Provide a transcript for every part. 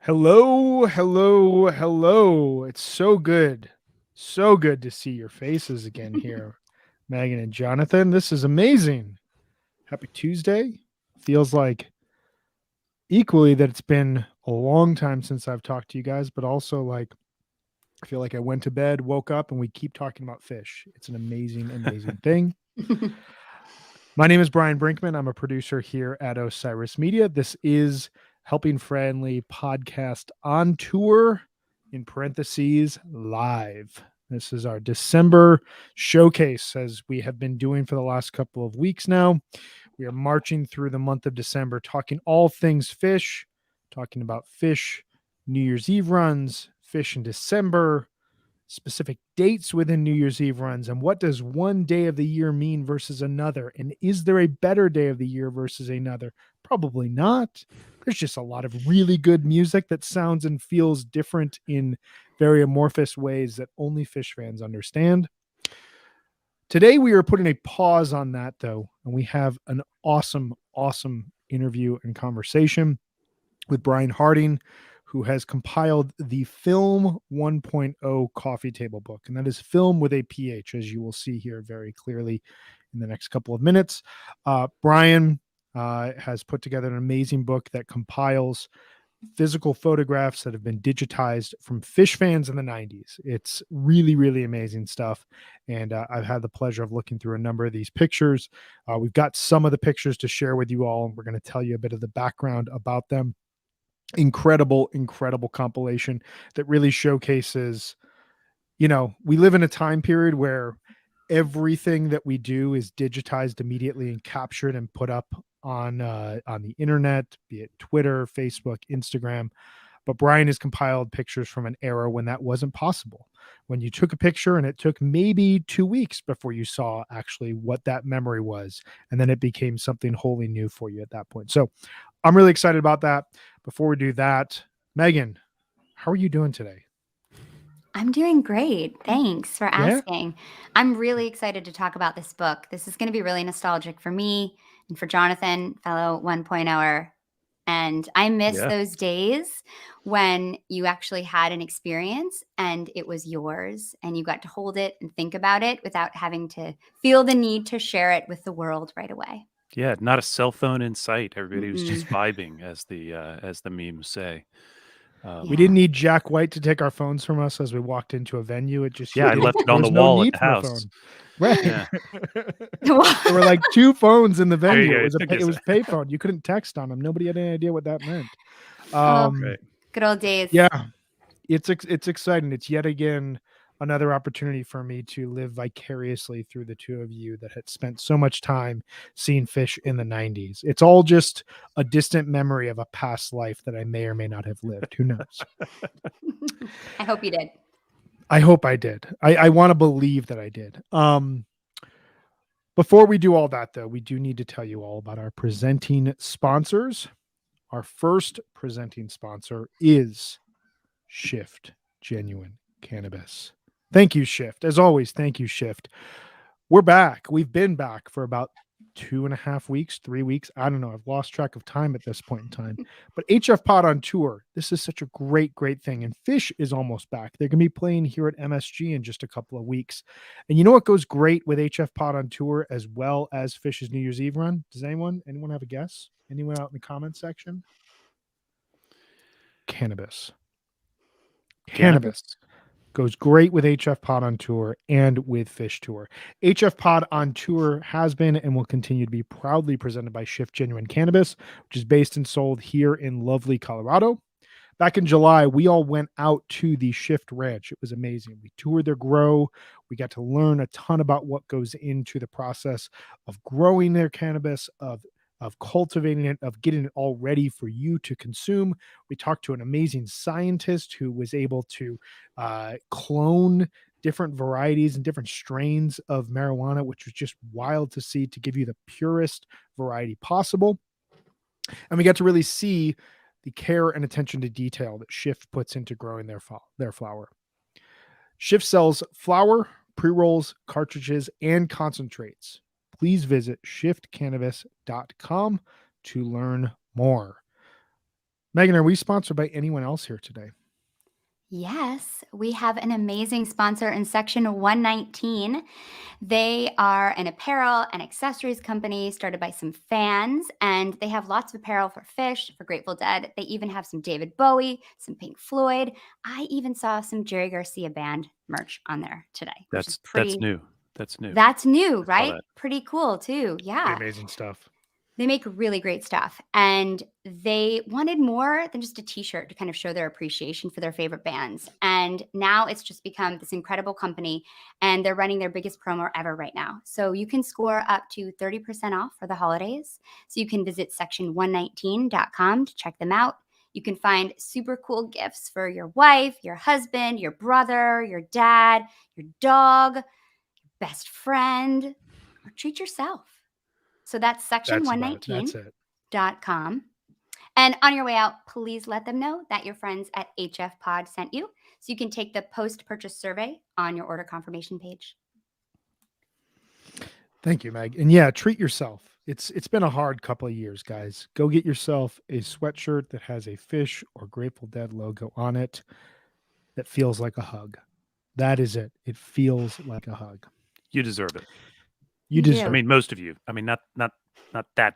Hello, hello, hello. It's so good. So good to see your faces again here, Megan and Jonathan. This is amazing. Happy Tuesday. Feels like equally that it's been a long time since I've talked to you guys, but also like I feel like I went to bed, woke up, and we keep talking about fish. It's an amazing, amazing thing. My name is Brian Brinkman. I'm a producer here at Osiris Media. This is Helping Friendly Podcast on Tour, in parentheses, live. This is our December showcase, as we have been doing for the last couple of weeks now. We are marching through the month of December, talking all things fish, talking about fish, New Year's Eve runs, fish in December, specific dates within New Year's Eve runs, and what does one day of the year mean versus another? And is there a better day of the year versus another? Probably not. There's just a lot of really good music that sounds and feels different in very amorphous ways that only fish fans understand. Today, we are putting a pause on that, though, and we have an awesome, awesome interview and conversation with Brian Hardin, who has compiled the Philm 1.0 coffee table book. And that is film with a PH, as you will see here very clearly in the next couple of minutes. Brian has put together an amazing book that compiles physical photographs that have been digitized from fish fans in the 90s. It's really, really amazing stuff. And I've had the pleasure of looking through a number of these pictures. We've got some of the pictures to share with you all, and we're going to tell you a bit of the background about them. Incredible compilation that really showcases, we live in a time period where everything that we do is digitized immediately and captured and put up on the internet, be it Twitter, Facebook, Instagram. But Brian has compiled pictures from an era when that wasn't possible, when you took a picture and it took maybe 2 weeks before you saw actually what that memory was, and then it became something wholly new for you at that point. So I'm really excited about that. Before we do that, Megan, how are you doing today? I'm doing great. Thanks for Yeah. asking. I'm really excited to talk about this book. This is going to be really nostalgic for me and for Jonathan, fellow 1.0er. And I miss Yeah. those days when you actually had an experience and it was yours and you got to hold it and think about it without having to feel the need to share it with the world right away. Yeah, not a cell phone in sight. Everybody was just Mm-mm. vibing, as the memes say. We Yeah. didn't need Jack White to take our phones from us as we walked into a venue. It just Yeah, I left it there on the was no wall at need the for a house. phone. Right. Yeah. There were like 2 phones in the There you venue. go. It was payphone. You couldn't text on them. Nobody had any idea what that meant. Oh, Right. good old days. Yeah, it's exciting. It's yet again another opportunity for me to live vicariously through the two of you that had spent so much time seeing fish in the 90s. It's all just a distant memory of a past life that I may or may not have lived. Who knows? I hope you did. I hope I did. I want to believe that I did. Before we do all that, though, we do need to tell you all about our presenting sponsors. Our first presenting sponsor is Shift Genuine Cannabis. Thank you, Shift. As always, thank you, Shift. We're back. We've been back for about 2.5 weeks, 3 weeks. I don't know. I've lost track of time at this point in time. But HFPod on tour, this is such a great, great thing. And Fish is almost back. They're going to be playing here at MSG in just a couple of weeks. And you know what goes great with HFPod on tour as well as Fish's New Year's Eve run? Does anyone have a guess? Anyone out in the comments section? Cannabis. Cannabis goes great with HF Pod on tour and with Fish Tour. HF Pod on tour has been and will continue to be proudly presented by Shift Genuine Cannabis, which is based and sold here in lovely Colorado. Back in July, we all went out to the Shift Ranch. It was amazing. We toured their grow. We got to learn a ton about what goes into the process of growing their cannabis, of cultivating it, of getting it all ready for you to consume. We talked to an amazing scientist who was able to clone different varieties and different strains of marijuana, which was just wild to see, to give you the purest variety possible. And we got to really see the care and attention to detail that Shift puts into growing their flower. Shift sells flower, pre-rolls, cartridges, and concentrates. Please visit shiftcannabis.com to learn more. Megan, are we sponsored by anyone else here today? Yes, we have an amazing sponsor in section 119. They are an apparel and accessories company started by some fans, and they have lots of apparel for Fish, for Grateful Dead. They even have some David Bowie, some Pink Floyd. I even saw some Jerry Garcia band merch on there today, which is pretty. That's new. That's new. That's new, I saw right? that. Pretty cool too. Pretty Yeah. amazing stuff. They make really great stuff. And they wanted more than just a t-shirt to kind of show their appreciation for their favorite bands. And now it's just become this incredible company, and they're running their biggest promo ever right now. So you can score up to 30% off for the holidays. So you can visit section119.com to check them out. You can find super cool gifts for your wife, your husband, your brother, your dad, your dog, your best friend, or treat yourself. So that's section119.com. And on your way out, please let them know that your friends at HFPod sent you, so you can take the post-purchase survey on your order confirmation page. Thank you, Meg. And yeah, treat yourself. It's been a hard couple of years, guys. Go get yourself a sweatshirt that has a Fish or Grateful Dead logo on it that feels like a hug. That is it. It feels like a hug. You deserve it. You do. deserve I mean, most of you. I mean, not that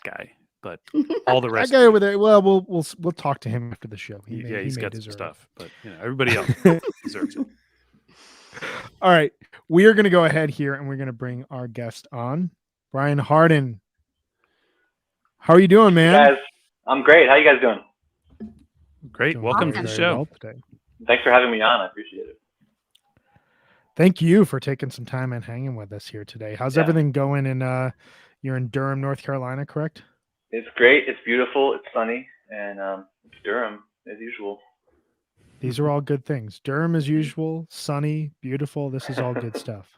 guy, but all the that rest. guy of over you. there. Well, we'll talk to him after the show. He's may got some deserve stuff, but everybody else deserves it. All right, we are going to go ahead here, and we're going to bring our guest on, Brian Hardin. How are you doing, man? Hey guys, I'm great. How you guys doing? Great. Doing Welcome very, to the very show. well today. Thanks for having me on. I appreciate it. Thank you for taking some time and hanging with us here today. How's everything going? You're in Durham, North Carolina, correct? It's great. It's beautiful. It's sunny, and it's Durham as usual. These are all good things. Durham as usual, sunny, beautiful. This is all good stuff.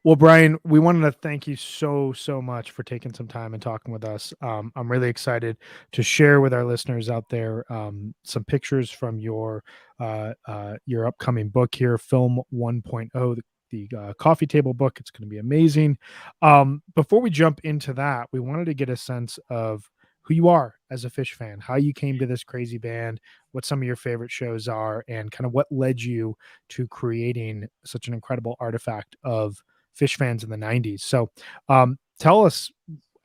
Well, Brian, we wanted to thank you so much for taking some time and talking with us. I'm really excited to share with our listeners out there some pictures from your upcoming book here, Philm 1.0, the coffee table book. It's going to be amazing. Before we jump into that, we wanted to get a sense of who you are as a Fish fan, how you came to this crazy band, what some of your favorite shows are, and kind of what led you to creating such an incredible artifact of Fish fans in the 90s. So tell us,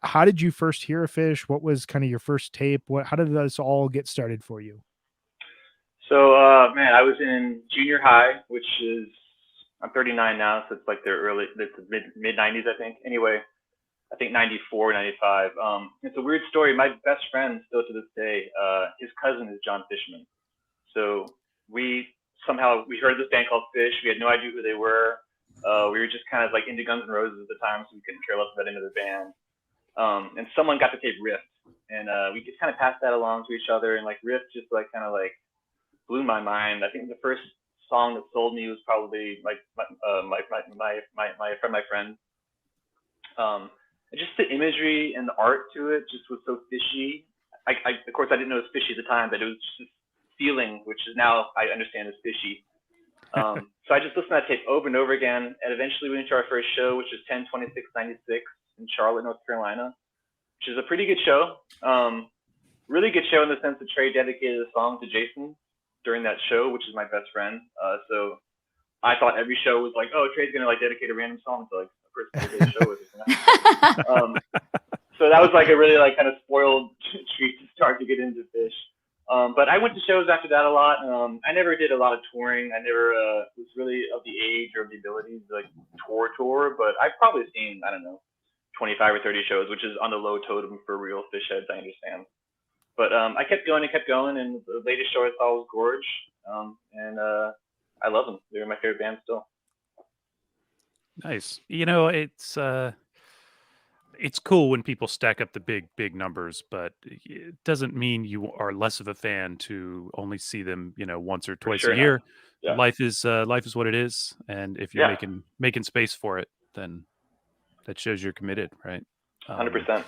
how did you first hear of Fish? What was kind of your first tape? How did this all get started for you? So, man, I was in junior high, which is, I'm 39 now, so it's like the mid 90s, I think. Anyway, I think 94, 95. It's a weird story. My best friend still to this day, his cousin is John Fishman. So we heard this band called Fish. We had no idea who they were. We were just kind of like into Guns N' Roses at the time, so we couldn't care less about any other band. And someone got the tape Rift, and we just kind of passed that along to each other. And like Rift just like kind of like blew my mind. I think the first song that sold me was probably like my friend. And just the imagery and the art to it just was so fishy. Of course, I didn't know it was fishy at the time, but it was just this feeling, which is now I understand is fishy. So I just listened to that tape over and over again, and eventually we went to our first show, which was 10/26/96 in Charlotte, North Carolina, which is a pretty good show. Really good show in the sense that Trey dedicated a song to Jason during that show, which is my best friend. So I thought every show was like, oh, Trey's gonna like dedicate a random song to like a person to do the show with. So that was like a really like kind of spoiled treat to start to get into Fish. But I went to shows after that a lot. I never did a lot of touring. I never was really of the age or of the ability to like tour, but I've probably seen, I don't know, 25 or 30 shows, which is on the low totem for real fish heads, I understand. But I kept going, and the latest show I saw was Gorge, and I love them. They're my favorite band still. Nice. It's cool when people stack up the big numbers, but it doesn't mean you are less of a fan to only see them, once or twice a year. Yeah. Life is what it is, and if you're making space for it, then that shows you're committed, right? 100%.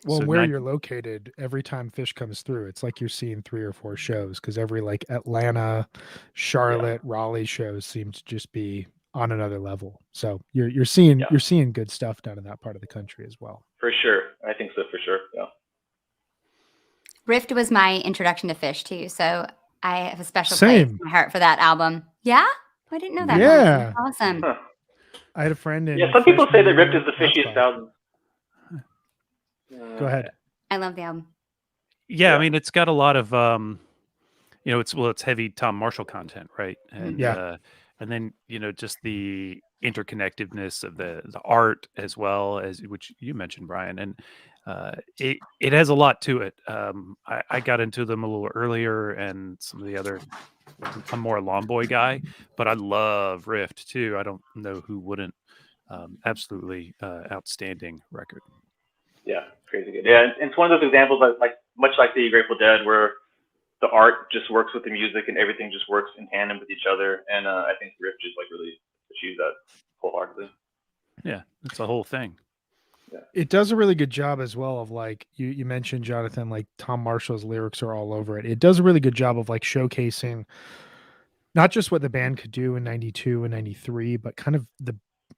Well, So where you're located, every time Fish comes through, it's like you're seeing 3 or 4 shows, because every like Atlanta, Charlotte, Raleigh shows seem to just be on another level. So you're seeing good stuff down in that part of the country as well. For sure. I think so, for sure. Yeah. Rift was my introduction to Fish too, so I have a special place Same. in my heart for that album. Yeah? I didn't know that. Yeah. Ryan. Awesome. Huh. I had a friend in Yeah, some people say that freshman Rift is year the fishiest Hotspot. album. Go ahead. I love the album. Yeah, I Yeah. mean, it's got a lot of it's heavy Tom Marshall content, right? And Yeah. and then just the interconnectedness of the art as well, as which you mentioned, Brian, and it has a lot to it. I got into them a little earlier, and some of the other. I'm more a Lawn Boy guy, but I love Rift too. I don't know who wouldn't. Absolutely outstanding record. Yeah, crazy good. Yeah, and it's one of those examples like much like the Grateful Dead, where the art just works with the music and everything just works in tandem with each other. And I think Rift just like really achieves that wholeheartedly. Yeah, it's a whole thing. It does a really good job as well of like you mentioned, Jonathan, like Tom Marshall's lyrics are all over it. It does a really good job of like showcasing not just what the band could do in 92 and 93, but kind of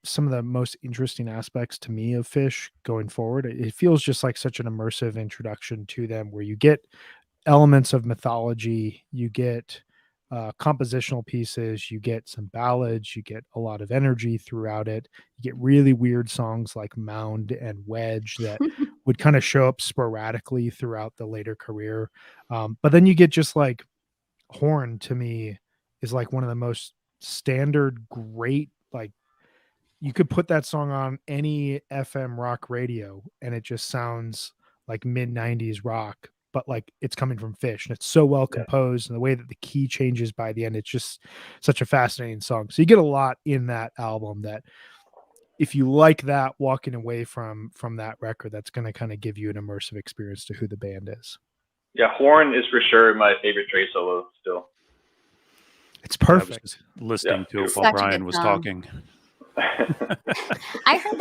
some of the most interesting aspects to me of Fish going forward. It feels just like such an immersive introduction to them where you get elements of mythology, you get compositional pieces, you get some ballads, you get a lot of energy throughout it. You get really weird songs like Mound and Wedge that would kind of show up sporadically throughout the later career. But then you get just like Horn, to me, is like one of the most standard great, like you could put that song on any FM rock radio and it just sounds like mid 90s rock, but like it's coming from Fish, and it's so well composed, and the way that the key changes by the end, it's just such a fascinating song. So you get a lot in that album that if you like that, walking away from that record, that's going to kind of give you an immersive experience to who the band is. Yeah, Horn is for sure my favorite Trey solo still. It's perfect. I was just listening to it Such while a good Brian was song. talking. I heard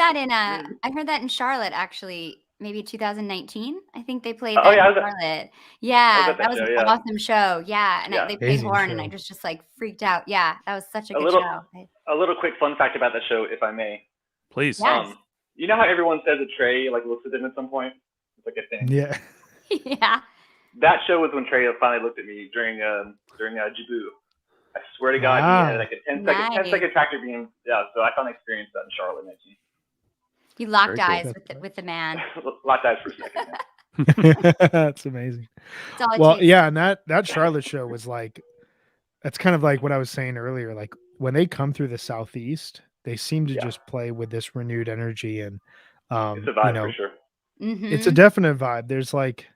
that in Charlotte actually, maybe 2019. I think they played Oh, that yeah, in Charlotte. Yeah, at that that was show, an yeah. awesome show. Yeah, and Yeah. they played Amazing Horn, show. and I just like freaked out. Yeah, that was such a A good little- show. A little quick fun fact about that show, if I may. Please. Yes. You know how everyone says that Trey like looks at them at some point? It's like a thing. Yeah. Yeah. That show was when Trey finally looked at me during Jibu. I swear to God, Wow. he had like a 10-second Nice. tractor beam. Yeah, so I finally experienced that in Charlotte 19. You locked Very cool. eyes with the man. Locked eyes for a second. Yeah. That's amazing. It's all it Well, takes. yeah, and that Charlotte show was like, that's kind of like what I was saying earlier. Like when they come through the Southeast, they seem to Yeah. just play with this renewed energy, and It's a vibe for sure. it's a definite vibe. There's like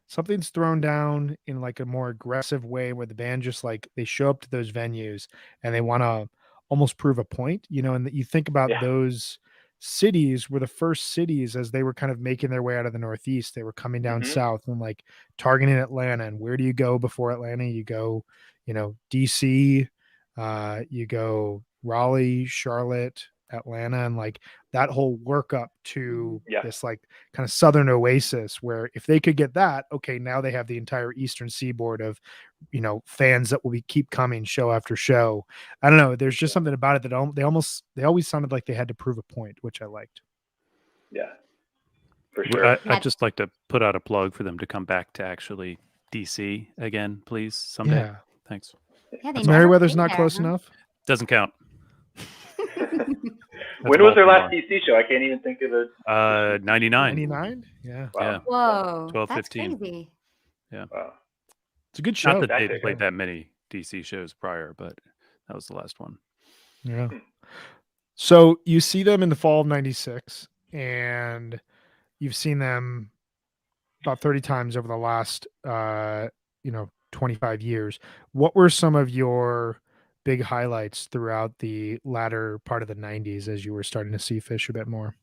something's thrown down in like a more aggressive way where the band just like they show up to those venues and they want to almost prove a point, and you think about Yeah. those cities were the first cities as they were kind of making their way out of the Northeast. They were coming down Mhm. south and like targeting Atlanta. And where do you go before Atlanta? You go, DC, you go Raleigh, Charlotte, Atlanta, and like that whole work up to Yeah. this like kind of southern oasis where if they could get that, okay, now they have the entire eastern seaboard of fans that will keep coming show after show. I don't know, there's just something about it that they always sounded like they had to prove a point, which I liked. Yeah, for sure. I'd just like to put out a plug for them to come back to actually DC again, please, someday. Yeah. Thanks. Yeah, they Is never Meriwether's played not there, close huh? enough? Doesn't count. When was their last DC show? I can't even think of it. 99. 99? Yeah. Wow. Yeah. Whoa, 12, that's 15. crazy. Wow. It's a good show. Not that Back they there. played that many DC shows prior, but that was the last one. Yeah. So you see them in the fall of 96, and you've seen them about 30 times over the last 25 years. What were some of your big highlights throughout the latter part of the 90s as you were starting to see Fish a bit more?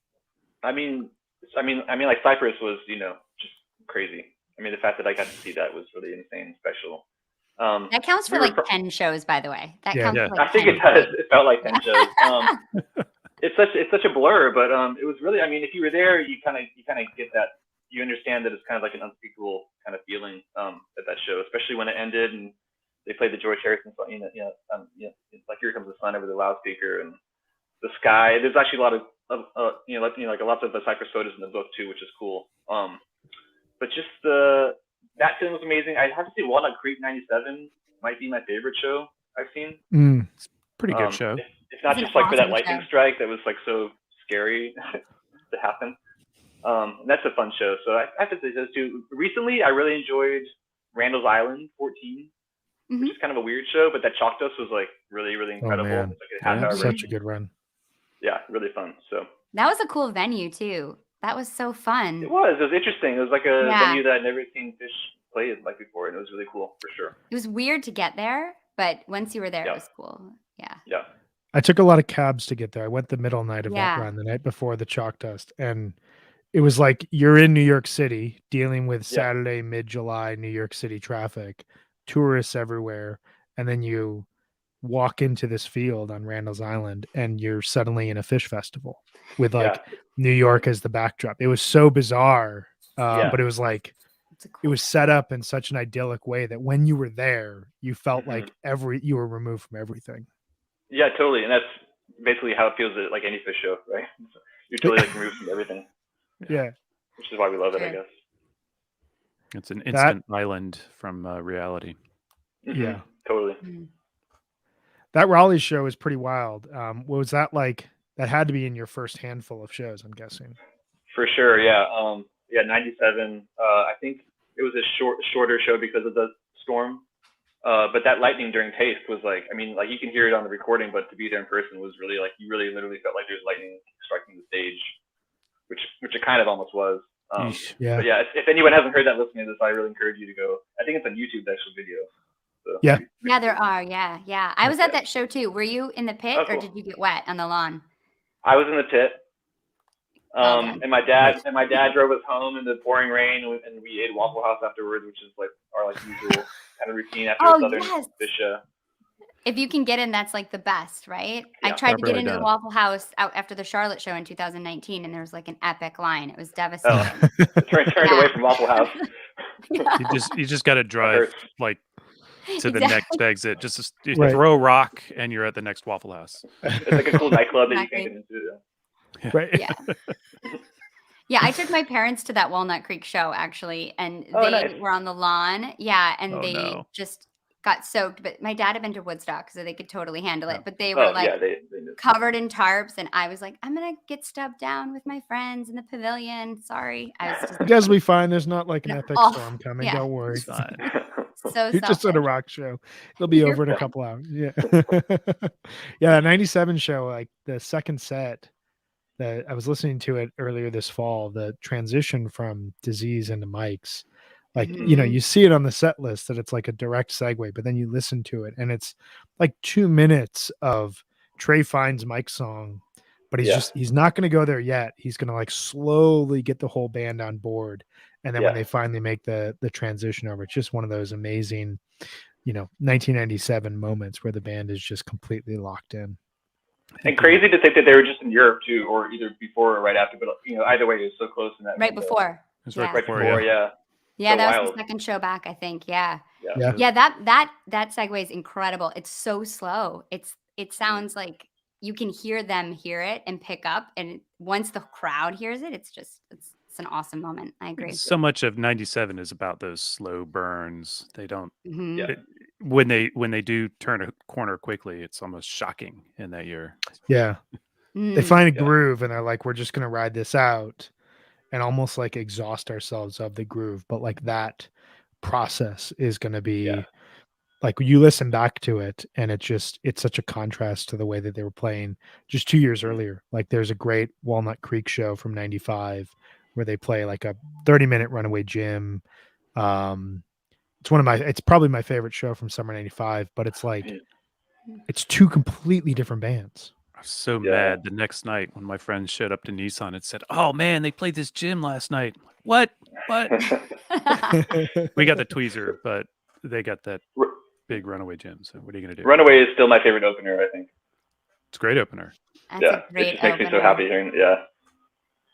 I mean, like Cypress was, just crazy. I mean, the fact that I got to see that was really insane, special. That counts for we were like 10 shows, by the way. That Yeah. counts Yeah. for like I think 10 it does. shows. It felt like 10 shows. It's such a blur, but it was really. I mean, if you were there, you kind of get that. You understand that it's kind of like an unspeakable kind of feeling at that show, especially when it ended and they played the George Harrison song. It's like Here Comes the Sun over the loudspeaker and the sky. There's actually a lot of lots of the Cypress photos in the book too, which is cool. But just that film was amazing. I have to say Walnut Creek '97 might be my favorite show I've seen. Pretty good show. It's not It's an just like for that awesome lightning show. strike that was like so scary to happen. That's a fun show. So I have to say those two. Recently, I really enjoyed Randall's Island 14, which is kind of a weird show, but that Chalk Dust was like really, really incredible. man. It's like a half-hour Such version. a good run. Yeah, really fun. So That was a cool venue too. That was so fun. it was interesting. It was like a Yeah. venue that I'd never seen Fish play like before, and it was really cool for sure. It was weird to get there, but once you were there, Yeah. it was cool. Yeah. Yeah. I took a lot of cabs to get there. I went the middle night of Yeah. that run, the night before the Chalk Dust, and it was like you're in New York City dealing with Yeah. Saturday, mid-July New York City traffic, tourists everywhere, and then you walk into this field on Randall's Island and you're suddenly in a fish festival with like Yeah. New York as the backdrop. It was so bizarre, Yeah. but it was like It's a it cool was set up in such an idyllic way that when you were there, you felt Mhm. like you were removed from everything. Yeah, totally. And that's basically how it feels at like any fish show, right? You're totally like removed from everything, Yeah. which is why we love it, I Sure. guess. It's an instant island from reality. Mhm. Yeah. Totally. Mm. That Raleigh show is pretty wild. What was that like? That had to be in your first handful of shows, I'm guessing. For sure, yeah. Yeah, '97. I think it was a shorter show because of the storm. But that lightning during Taste was like, I mean, like you can hear it on the recording, but to be there in person was really like you really literally felt like there's lightning striking the stage, which it kind of almost was. Yeah. But yeah, if anyone hasn't heard that listening to this, I really encourage you to go. I think it's on YouTube, the actual video. So, Yeah. Yeah, there are. Yeah, yeah. I was at Yeah. that show too. Were you in the pit Oh, or cool. did you get wet on the lawn? I was in the pit. Well done. And my dad drove us home in the pouring rain, and we ate Waffle House afterwards, which is like our like usual kind of routine after Oh, a Southern yes. fish show. If you can get in, that's like the best, right? I Yeah. tried to get Properly into the done. Waffle House out after the Charlotte show in 2019, and there was like an epic line. It was Oh, devastating. turned Yeah. away from Waffle House. Yeah. You just got to drive hurts. like to the Exactly. next exit. Just you Right. throw a rock and you're at the next Waffle House. It's like a cool nightclub that you Exactly. can't get into. Right. Yeah. Yeah, I took my parents to that Walnut Creek show actually, and Oh, they nice. were on the lawn. Yeah, and Oh, they no. just got soaked. But my dad had been to Woodstock, so they could totally handle Yeah. it. But they were Oh like yeah, they knew. covered in tarps, and I was like, I'm gonna get stubbed down with my friends in the pavilion. Sorry, I was You just guys will be fine. There's not like an Yeah. epic Oh, storm coming. yeah. Don't worry. It's fine. so You're just at a selfish. rock show. It'll be You're over in a fine. couple hours. Yeah. Yeah, that 97 show, like the second set that I was listening to it earlier this fall, the transition from Disease into Mike's. Like, you know, Mhm. you see it on the set list that it's like a direct segue, but then you listen to it and it's like 2 minutes of Trey finds Mike's song, but he's not going to go there yet. He's going to like slowly get the whole band on board. And then when Yeah. they finally make the transition over, it's just one of those amazing, 1997 moments where the band is just completely locked in. And crazy to think that they were just in Europe too, or either before or right after. But either way, it was so close in that. Right window. before. It's Yeah. right Right before, before, yeah. Yeah, So that was wild. the second show back, I think. Yeah. Yeah. Yeah, that segue is incredible. It's so slow. It sounds like you can hear them hear it and pick up, and once the crowd hears it, it's an awesome moment. I agree. So much of '97 is about those slow burns. They don't Mhm. Yeah. when they do turn a corner quickly, it's almost shocking in that year. Yeah. They Mm. find a Yeah. groove and they're like, we're just going to ride this out and almost like exhaust ourselves of the groove. But like that process is going to be Yeah. like you listen back to it and it's such a contrast to the way that they were playing just 2 years earlier. Like there's a great Walnut Creek show from 95 where they play like a 30-minute Runaway Jim. It's probably my favorite show from summer 95, but it's like, it's two completely different bands. I was so Yeah. mad the next night when my friends showed up to Nissan and said, "Oh man, they played this gym last night." What? We got the tweezer, but they got that big Runaway Gym. So what are you gonna do? Runaway is still my favorite opener, I think. It's a great opener. That's Yeah, a great it just makes me so opener. happy hearing. Yeah,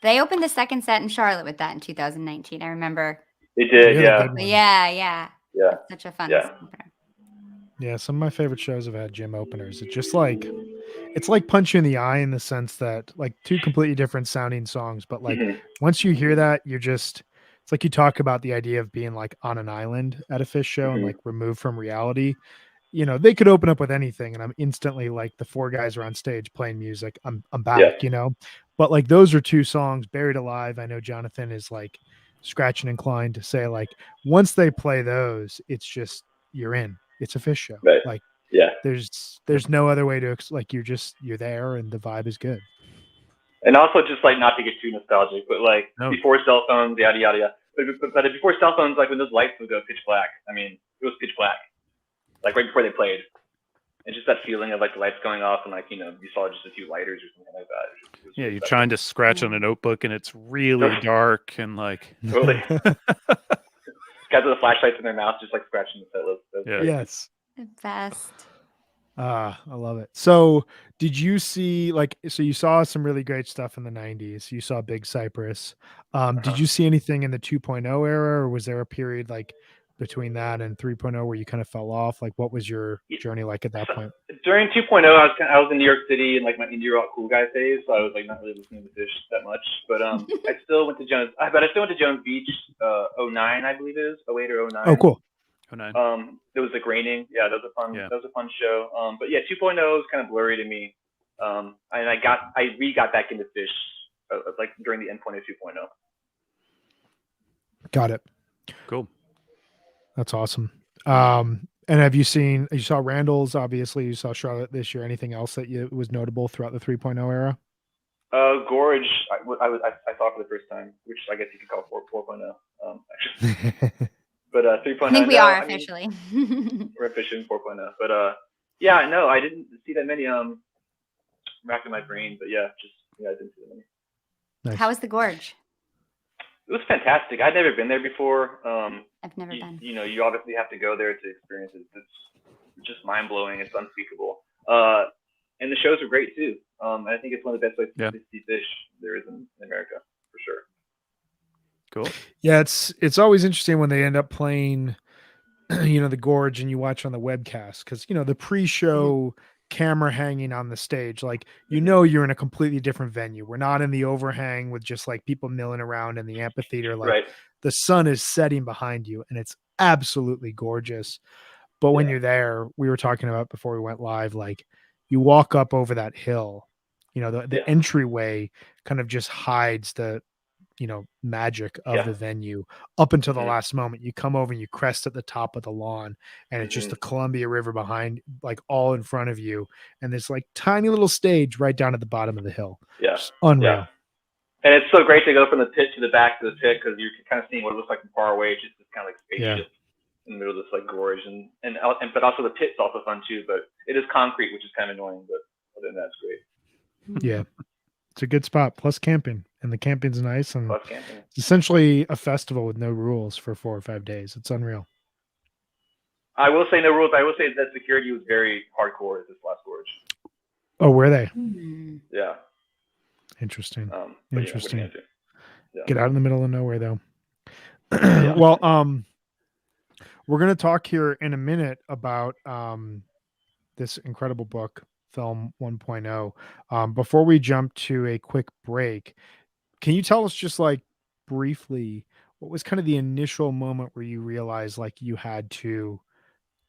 They opened the second set in Charlotte with that in 2019. I remember. they did. Yeah, Yeah, good one. Yeah, yeah. yeah. It's such a fun Yeah. opener. Yeah, some of my favorite shows have had gym openers. It's just like it's like punch you in the eye in the sense that like two completely different sounding songs, but like Mhm. once you hear that, you're just It's like you talk about the idea of being like on an island at a fish show and Mhm. like removed from reality. You know, they could open up with anything and I'm instantly like the four guys are on stage playing music. I'm back, Yeah. you know. But like those are two songs, Buried Alive. I know Jonathan is like scratching inclined to say like once they play those, it's just you're in. It's a fish show. Right. Like Yeah. there's no other way to like you're there and the vibe is good. And also just like not to get too nostalgic, but like No. before cell phones, yada yada yada. But before cell phones, like when those lights would go pitch black, I mean, it was pitch black, like right before they played. And just that feeling of like the lights going off and like, you know, you saw just a few lighters or something like that. It was Yeah, really you're special. trying to scratch on a notebook and it's really dark and like Totally. Guys with the flashlights in their mouth, just like scratching the set list. Yeah. Yes. The best. I love it. So did you see so you saw some really great stuff in the 90s. You saw Big Cypress. Did you see anything in the 2.0 era, or was there a period like between that and 3.0 where you kind of fell off? Like what was your journey like at that point? During 2.0, I was in New York City in like my indie rock cool guy phase, so I was like not really listening to Fish that much. But I still went to Jones. But I still went to Jones Beach 09, I believe it is 08 or 09. Oh, cool. 09. It was like raining. Yeah, that was a fun. Yeah. That was a fun show. But yeah, 2.0 was kind of blurry to me. And I got back into Fish like during the endpoint of 2.0. Got it. Cool. That's awesome. And you saw Randall's, obviously, you saw Charlotte this year. Anything else that was notable throughout the 3.0 era? Gorge, I saw for the first time, which I guess you could call 4.0. Actually. But 3.0. I think we are officially. We're officially 4.0. But yeah, no, I didn't see that many. Racking my brain, but yeah, I didn't see that many. Nice. How was the gorge? It was fantastic. I'd never been there before. I've never been. You know, you obviously have to go there to experience it. It's just mind blowing. It's unspeakable. And the shows are great too. I think it's one of the best places to see Fish there is in America for sure. Cool. Yeah, it's always interesting when they end up playing, you know, the gorge and you watch on the webcast because you know the pre-show camera hanging on the stage, like you know you're in a completely different venue. We're not in the overhang with just like people milling around in the amphitheater. Like right. The sun is setting behind you, and it's absolutely gorgeous. But when you're there, we were talking about before we went live, like you walk up over that hill, you know, the entryway kind of just hides the, you know, magic of the venue up until the last moment. You come over and you crest at the top of the lawn, and it's just the Columbia River behind, like all in front of you, and this like tiny little stage right down at the bottom of the hill. Yeah, just unreal. Yeah. And it's so great to go from the pit to the back to the pit because you're kind of seeing what it looks like from far away. It's just this kind of like spaceship in the middle of this like gorge, and but also the pit's also fun too. But it is concrete, which is kind of annoying. But other than that, it's great. Yeah, it's a good spot. Plus camping, and the camping's nice, and Plus camping. it's essentially a festival with no rules for 4 or 5 days. It's unreal. I will say no rules. I will say that security was very hardcore at this last gorge. Oh, were they? Yeah. Interesting. Interesting. Yeah. Get out in the middle of nowhere though. Well, we're going to talk here in a minute about this incredible book, Philm 1.0. Before we jump to a quick break, can you tell us just like briefly what was kind of the initial moment where you realized like you had to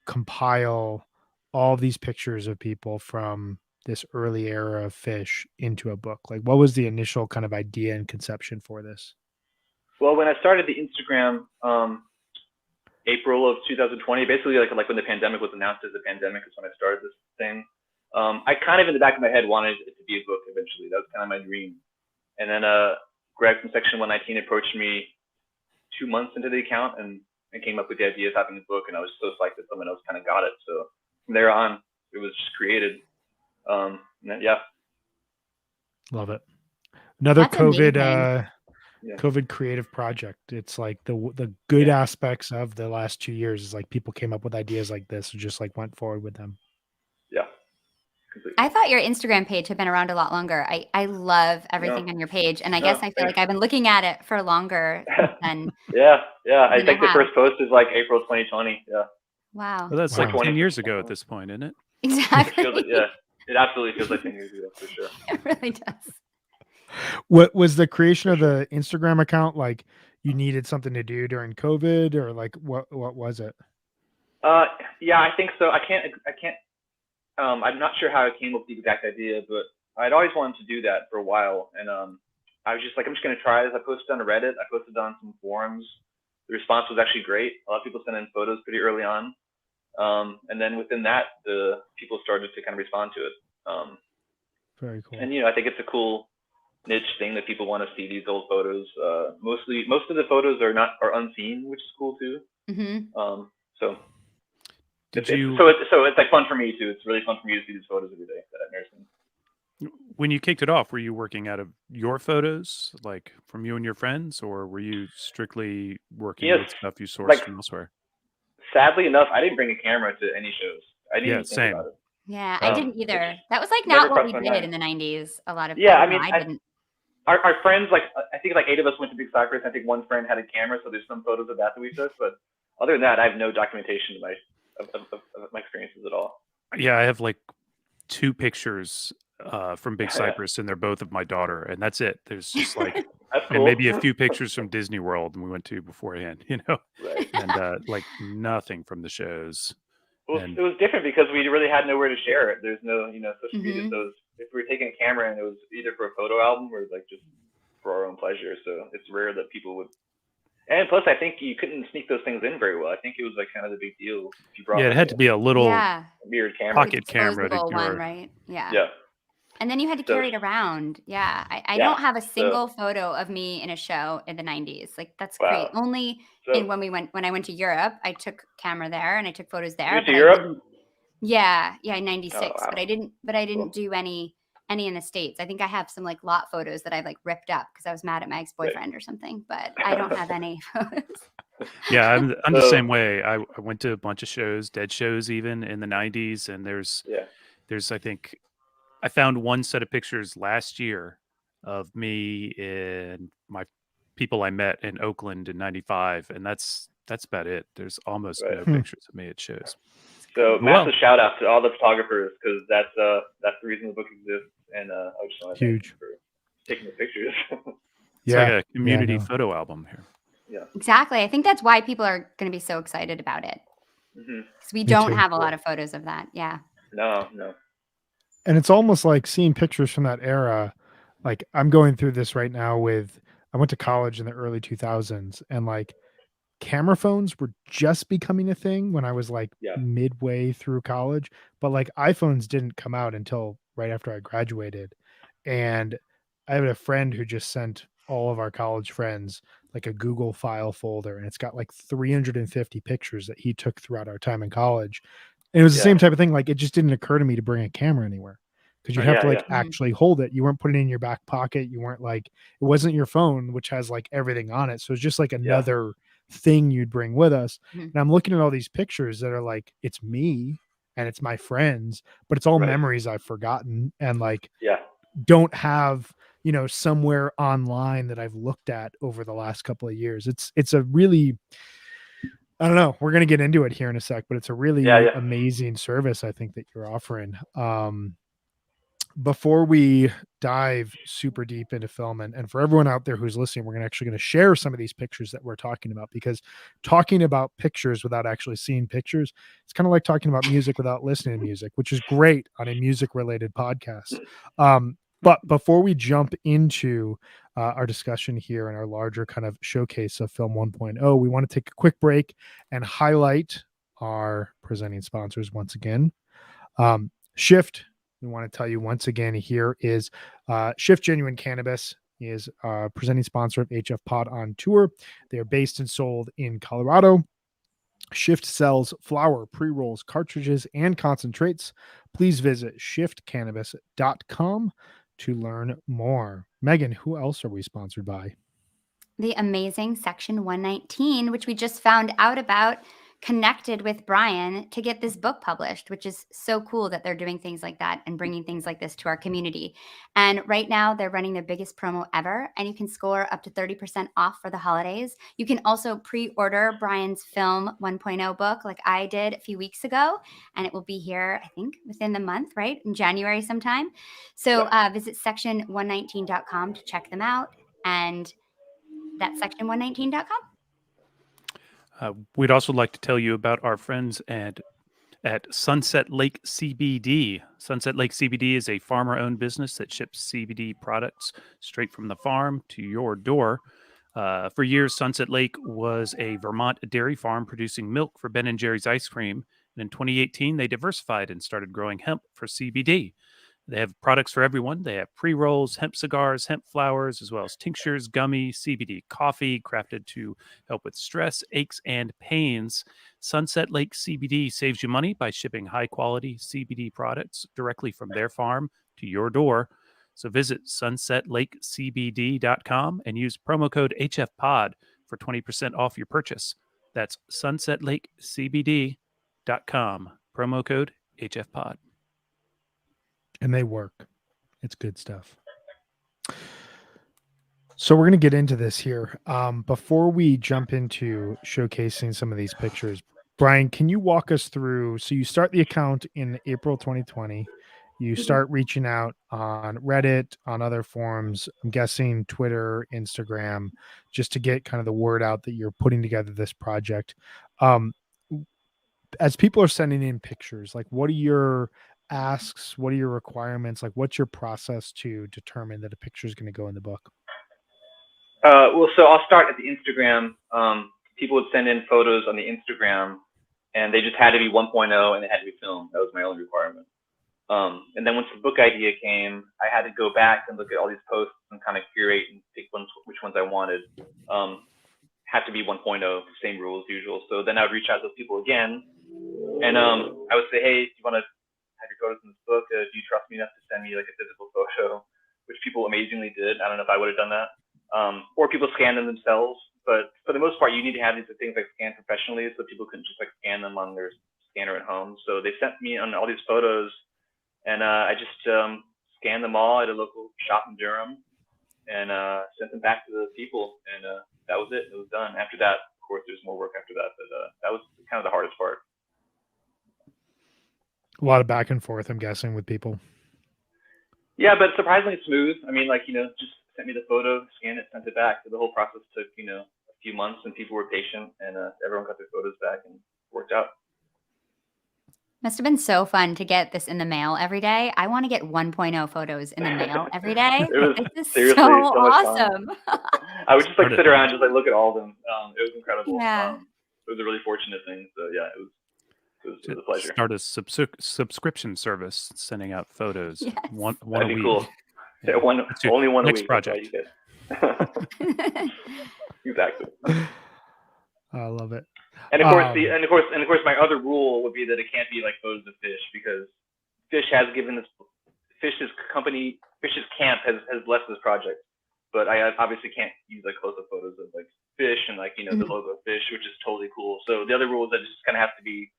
compile all these pictures of people from this early era of Fish into a book? Like what was the initial kind of idea and conception for this? Well, when I started the Instagram, April of 2020, basically like when the pandemic was announced as a pandemic is when I started this thing. I kind of in the back of my head wanted it to be a book eventually. That was kind of my dream. And then Greg from Section 119 approached me 2 months into the account and came up with the idea of having a book, and I was so psyched that someone else kind of got it. So from there on, it was just created. And then, Love it. Another That's COVID amazing. COVID creative project. It's like the good aspects of the last 2 years is like people came up with ideas like this and just like went forward with them. Yeah. Completely. I thought your Instagram page had been around a lot longer. I love everything on your page, and I guess I feel like I've been looking at it for longer than. Yeah. I think the first post is like April 2020. Yeah. Wow. Well, that's Wow. like 10 years ago at this point, isn't it? Exactly. It absolutely feels like 10 years ago for sure. It really does. What was the creation of the Instagram account? Like you needed something to do during COVID, or like what was it? Yeah, I think so. I can't. I'm not sure how I came up with the exact idea, but I'd always wanted to do that for a while, and I was just like, I'm just gonna try this. I posted on Reddit. I posted on some forums. The response was actually great. A lot of people sent in photos pretty early on, and then within that, the people started to kind of respond to it. Very cool. And I think it's a cool niche thing that people want to see these old photos. Most of the photos are unseen, which is cool too. Mm-hmm. So Did so it's like fun for me too. It's really fun for me to see these photos every day that I've never seen. when you kicked it off, were you working out of your photos, like from you and your friends, or were you strictly working Yes, with stuff you sourced like from elsewhere? sadly enough, I didn't bring a camera to any shows. I didn't Yeah, even think same. about it. Yeah, I didn't Which either. That was like never not what we crossed my did mind. in the 90s. A lot of, Yeah, I I don't know, mean, I didn't. our friends, like I think like 8 of us went to Big Cypress. I think one friend had a camera, so there's some photos of that we took. But other than that, I have no documentation of my experiences at all. Yeah, I have like 2 pictures from Big Yeah. Cypress, and they're both of my daughter, and that's it. There's just like, That's and cool. maybe a few pictures from Disney World and we went to beforehand, Right. and like nothing from the shows. Well, And it was different because we really had nowhere to share it. There's no, social media. Mhm. So if we were taking a camera and it was either for a photo album or like just for our own pleasure. So it's rare that people would. And plus, I think you couldn't sneak those things in very well. I think it was like kind of the big deal if you brought yeah, it like had to be a little Yeah, a mirrored camera. pocket camera to disposable one, your. right? Yeah. Yeah. And then you had to So carry it around. Yeah. I yeah. don't have a So single photo of me in a show in the 90s. Like, that's great. wow. Only So when I went to Europe, I took camera there and I took photos you there, went to but I Europe? didn't. Yeah, in Oh 96, but wow. I didn't Cool. do any in the States. I think I have some like lot photos that I've like ripped up because I was mad at my ex-boyfriend or something, but I don't have any photos. Yeah, I'm the So same way. I went to a bunch of shows, dead shows even in the 90s, and yeah. there's I think I found one set of pictures last year of me and my people I met in Oakland in 95, and that's about it. There's almost Right. no pictures of me at shows. So Well, massive shout out to all the photographers because that's the reason the book exists, and I just want to thank Huge. you for taking the pictures. it's like a community photo album here. Yeah. Exactly. I think that's why people are going to be so excited about it Hmm. because we Me don't too. have a lot of photos of that. Yeah. No. And it's almost like seeing pictures from that era. Like I'm going through this right now I went to college in the early 2000s, and like camera phones were just becoming a thing when I was like Yeah. midway through college, but like iPhones didn't come out until right after I graduated. And I had a friend who just sent all of our college friends like a Google file folder, and it's got like 350 pictures that he took throughout our time in college. And it was the same Yeah. type of thing. Like it just didn't occur to me to bring a camera anywhere because you'd Right. have to Yeah. like Mhm. actually hold it. You weren't putting it in your back pocket. You weren't like, it wasn't your phone, which has like everything on it. So it's just like Yeah. another thing you'd bring with us. Mhm. And I'm looking at all these pictures that are like, it's me and it's my friends, but it's all Right. memories I've forgotten and like Yeah. don't have, somewhere online that I've looked at over the last couple of years. It's a really, I don't know, we're going to get into it here in a sec, but it's a really Yeah. amazing service I think that you're offering. Before we dive super deep into film, and for everyone out there who's listening, we're actually going to share some of these pictures that we're talking about, because talking about pictures without actually seeing pictures, it's kind of like talking about music without listening to music, which is great on a music related podcast. But before we jump into our discussion here and our larger kind of showcase of Philm 1.0, we want to take a quick break and highlight our presenting sponsors once again. Shift, we want to tell you once again, here is Shift Genuine Cannabis is presenting sponsor of HFPod on tour. They are based and sold in Colorado. Shift sells flower, pre-rolls, cartridges, and concentrates. Please visit shiftcannabis.com to learn more. Megan, who else are we sponsored by? The amazing Section 119, which we just found out about, connected with Brian to get this book published, which is so cool that they're doing things like that and bringing things like this to our community. And right now they're running their biggest promo ever, and you can score up to 30% off for the holidays. You can also pre-order Brian's Philm 1.0 book like I did a few weeks ago, and it will be here, I think, within the month, right? In January sometime. So visit section119.com to check them out. And That's section119.com. We'd also like to tell you about our friends at Sunset Lake CBD. Sunset Lake CBD is a farmer-owned business that ships CBD products straight from the farm to your door. For years, Sunset Lake was a Vermont dairy farm producing milk for Ben & Jerry's ice cream. And in 2018, they diversified and started growing hemp for CBD. They have products for everyone. They have pre-rolls, hemp cigars, hemp flowers, as well as tinctures, gummy, CBD coffee, crafted to help with stress, aches, and pains. Sunset Lake CBD saves you money by shipping high-quality CBD products directly from their farm to your door. So visit sunsetlakecbd.com and use promo code HFPod for 20% off your purchase. That's sunsetlakecbd.com, promo code HFPod. And they work. It's good stuff. So we're going to get into this here. Before we jump into showcasing some of these pictures, Brian, can you walk us through? So you start the account in April 2020. You start reaching out on Reddit, on other forums, I'm guessing Twitter, Instagram, just to get kind of the word out that you're putting together this project. As people are sending in pictures, like what are your asks? What are your requirements? Like what's your process to determine that a picture is going to go in the book? Well, so I'll start at the Instagram. People would send in photos on the Instagram, and they just had to be 1.0 and they had to be filmed. That was my only requirement. And then once the book idea came, I had to go back and look at all these posts and kind of curate and pick which ones I wanted. Had to be 1.0, same rules usual. So then I would reach out to those people again, and I would say, hey, do you want to have your photos in this book? Do you trust me enough to send me like a physical photo? Which people amazingly did. I don't know if I would have done that. Or people scan them themselves, but for the most part, you need to have these things like scanned professionally, so people can just like scan them on their scanner at home. So they sent me on all these photos, and I just scanned them all at a local shop in Durham, and sent them back to the people, and that was it. It was done. After that, of course, there's more work after that, but that was kind of the hardest part. A lot of back and forth, I'm guessing, with people. Yeah, but surprisingly smooth. I mean, like, just sent me the photo, scanned it, sent it back. So the whole process took, a few months, and people were patient, and everyone got their photos back and worked out. Must have been so fun to get this in the mail every day. I want to get 1.0 photos in the mail every day. It was This is seriously so so much fun. awesome. I would just like sit around, just like look at all of them. It was incredible. Yeah. It was a really fortunate thing. So yeah, it was a pleasure. Start a subscription service sending out photos. Yes. One That'd a be week. cool. Yeah. Yeah, only one a next week. project. That's all you get. Exactly. I love it. And of course, my other rule would be that it can't be like photos of fish, because Fish has given this Fish's camp has blessed this project. But I obviously can't use like close-up photos of like fish and like the logo of Fish, which is totally cool. So the other rule is that it just kind of has to be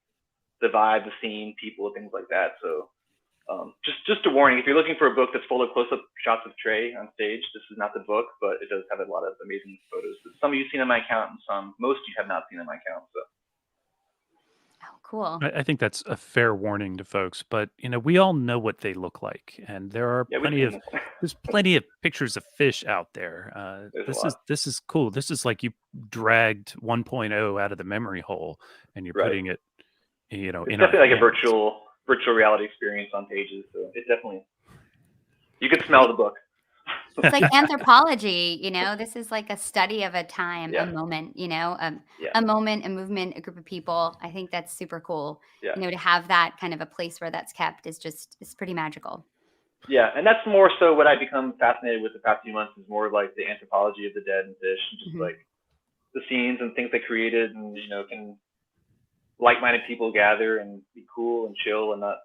the vibe, the scene, people, things like that. So just a warning: if you're looking for a book that's full of close-up shots of Trey on stage, this is not the book, but it does have a lot of amazing photos. Some of you've seen on my account, and most you have not seen on my account. So. Oh, cool. I think that's a fair warning to folks, but we all know what they look like, and there are there's plenty of pictures of fish out there. This is cool. This is like you dragged 1.0 out of the memory hole, and you're putting it, it's definitely like a virtual reality experience on pages. So it definitely, you could smell the book. It's like anthropology, this is like a study of a time, a moment, a moment, a movement, a group of people. I think that's super cool. Yeah. To have that kind of a place where that's kept is pretty magical. Yeah. And that's more so what I've become fascinated with the past few months, is more like the anthropology of the dead and fish, and just like the scenes and things they created, and, can like-minded people gather and be cool and chill and not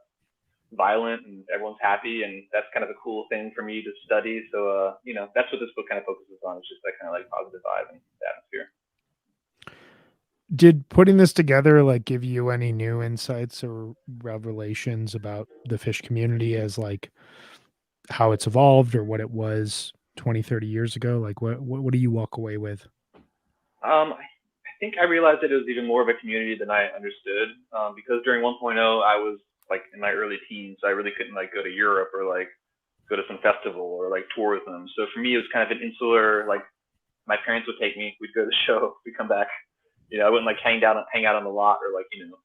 violent, and everyone's happy, and that's kind of a cool thing for me to study. So that's what this book kind of focuses on. It's just that kind of like positive vibe and atmosphere. Did putting this together like give you any new insights or revelations about the fish community, as like how it's evolved or what it was 20-30 years ago? Like what do you walk away with? I think I realized that it was even more of a community than I understood, because during 1.0 I was like in my early teens, so I really couldn't like go to Europe or like go to some festival or like tour with them. So for me, it was kind of an insular, like my parents would take me. We'd go to the show. We'd come back. You know, I wouldn't like hang out on the lot or like, you know,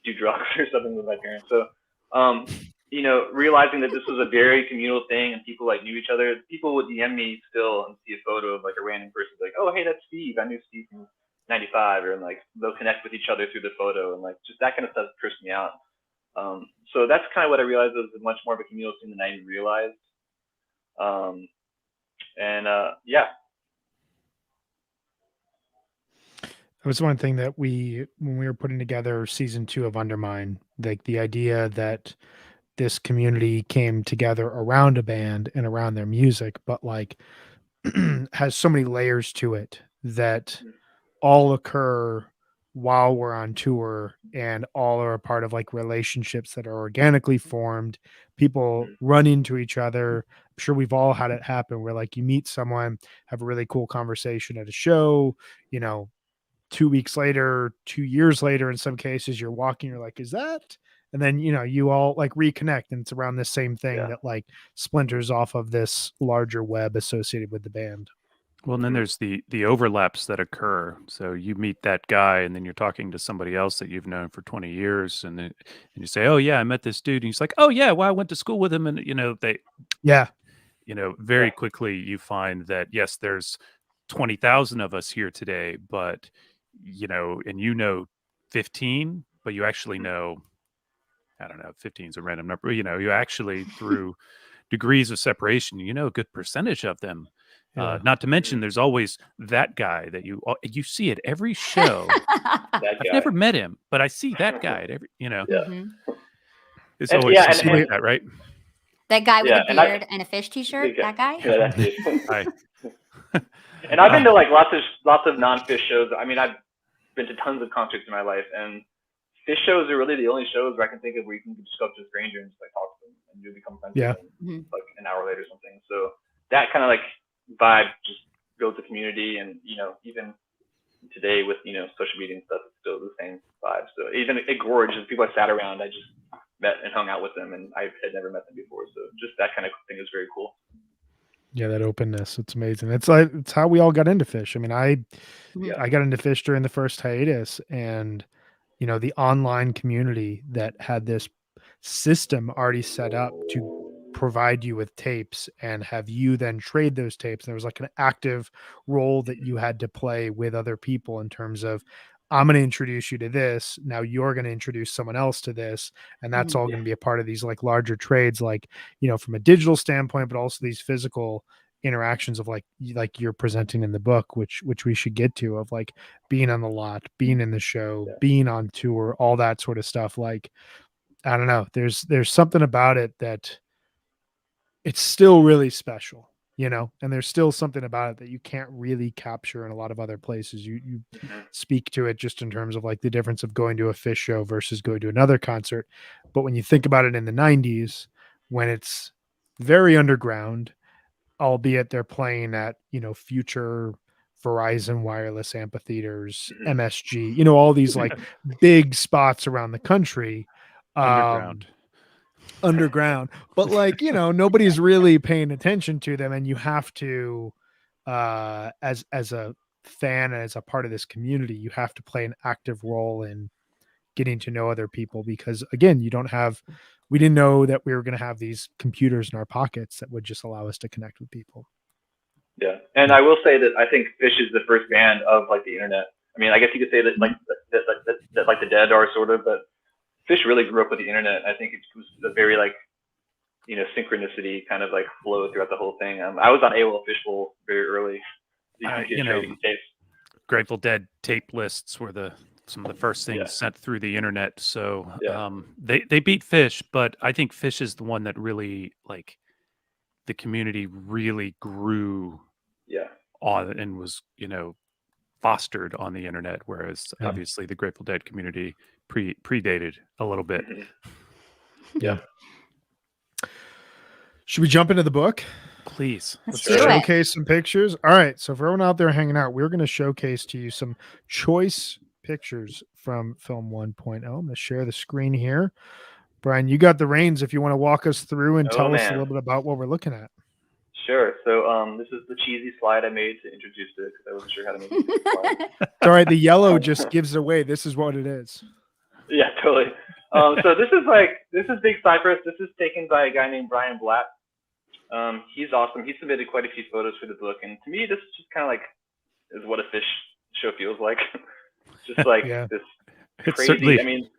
do drugs or something with my parents. So, you know, realizing that this was a very communal thing and people like knew each other. People would DM me still and see a photo of like a random person, like, oh, hey, that's Steve. I knew Steve from '95, or like they'll connect with each other through the photo, and like just that kind of stuff trips me out. So that's kind of what I realized was much more of a communal thing than I even realized. Yeah. It was one thing that when we were putting together season 2 of Undermine, like the idea that this community came together around a band and around their music, but like has so many layers to it that all occur while we're on tour, and all are a part of like relationships that are organically formed. People run into each other. I'm sure we've all had it happen where like you meet someone, have a really cool conversation at a show, you know, 2 weeks later, 2 years later, in some cases, you're walking, you're like, is that? And then, you know, you all like reconnect, and it's around this same thing that like splinters off of this larger web associated with the band. Well, and then there's the overlaps that occur. So you meet that guy, and then you're talking to somebody else that you've known for 20 years, and you say, "Oh yeah, I met this dude," and he's like, "Oh yeah, well I went to school with him," and you know very quickly you find that yes, there's 20,000 of us here today, but you know 15, but you actually know, I don't know, 15 is a random number. You know, you actually through degrees of separation, you know, a good percentage of them. Not to mention, there's always that guy that you see at every show. I've never met him, but I see that guy at every. You know, it's always something like that, right? That guy with a beard and a fish T-shirt. That guy. Yeah, that's it. Hi. And I've been to like lots of non-fish shows. I mean, I've been to tons of concerts in my life, and fish shows are really the only shows where I can think of where you can just go up to a stranger and just like talk to them and you become friends with them like an hour later or something. So that kind of like vibe just builds a community, and you know, even today with, you know, social media and stuff, it's still the same vibe. So even at Gorge, the people I sat around, I just met and hung out with them, and I had never met them before. So just that kind of thing is very cool. Yeah, that openness, it's amazing. It's like it's how we all got into fish. I mean, I got into fish during the first hiatus, and you know, the online community that had this system already set up to provide you with tapes and have you then trade those tapes. There was like an active role that you had to play with other people in terms of, I'm going to introduce you to this. Now you're going to introduce someone else to this. And that's all going to be a part of these like larger trades, like, you know, from a digital standpoint, but also these physical interactions of like you're presenting in the book, which we should get to, of like being on the lot, being in the show, being on tour, all that sort of stuff. Like, I don't know, there's something about it that it's still really special, you know, and there's still something about it that you can't really capture in a lot of other places. You speak to it just in terms of like the difference of going to a fish show versus going to another concert. But when you think about it in the 90s, when it's very underground, albeit they're playing at, you know, future Verizon wireless amphitheaters, MSG, you know, all these like big spots around the country, underground, but like, you know, nobody's really paying attention to them, and you have to as a fan and as a part of this community, you have to play an active role in getting to know other people, because again, we didn't know that we were going to have these computers in our pockets that would just allow us to connect with people. Yeah, and I will say that I think Fish is the first band of like the internet. I mean, I guess you could say that like that like the Dead are sort of, but Fish really grew up with the internet. I think it was a very like, you know, synchronicity kind of like flow throughout the whole thing. I was on AOL Fishbowl very early. You know, Grateful Dead tape lists were some of the first things sent through the internet. So they beat Fish, but I think Fish is the one that really, like, the community really grew on and was, you know, fostered on the internet, whereas obviously the Grateful Dead community predated a little bit. Yeah. Should we jump into the book? Please. Let's showcase some pictures. All right. So for everyone out there hanging out, we're going to showcase to you some choice pictures from Philm 1.0. I'm going to share the screen here. Brian, you got the reins if you want to walk us through and tell us a little bit about what we're looking at. sure. So this is the cheesy slide I made to introduce it because I wasn't sure how to make it. It's all right. The yellow just gives away. This is what it is. Yeah, totally. So this is Big Cypress. This is taken by a guy named Brian Blatt. He's awesome. He submitted quite a few photos for the book, and to me, this is just kind of like is what a fish show feels like. Just like this It's crazy. certainly, I mean,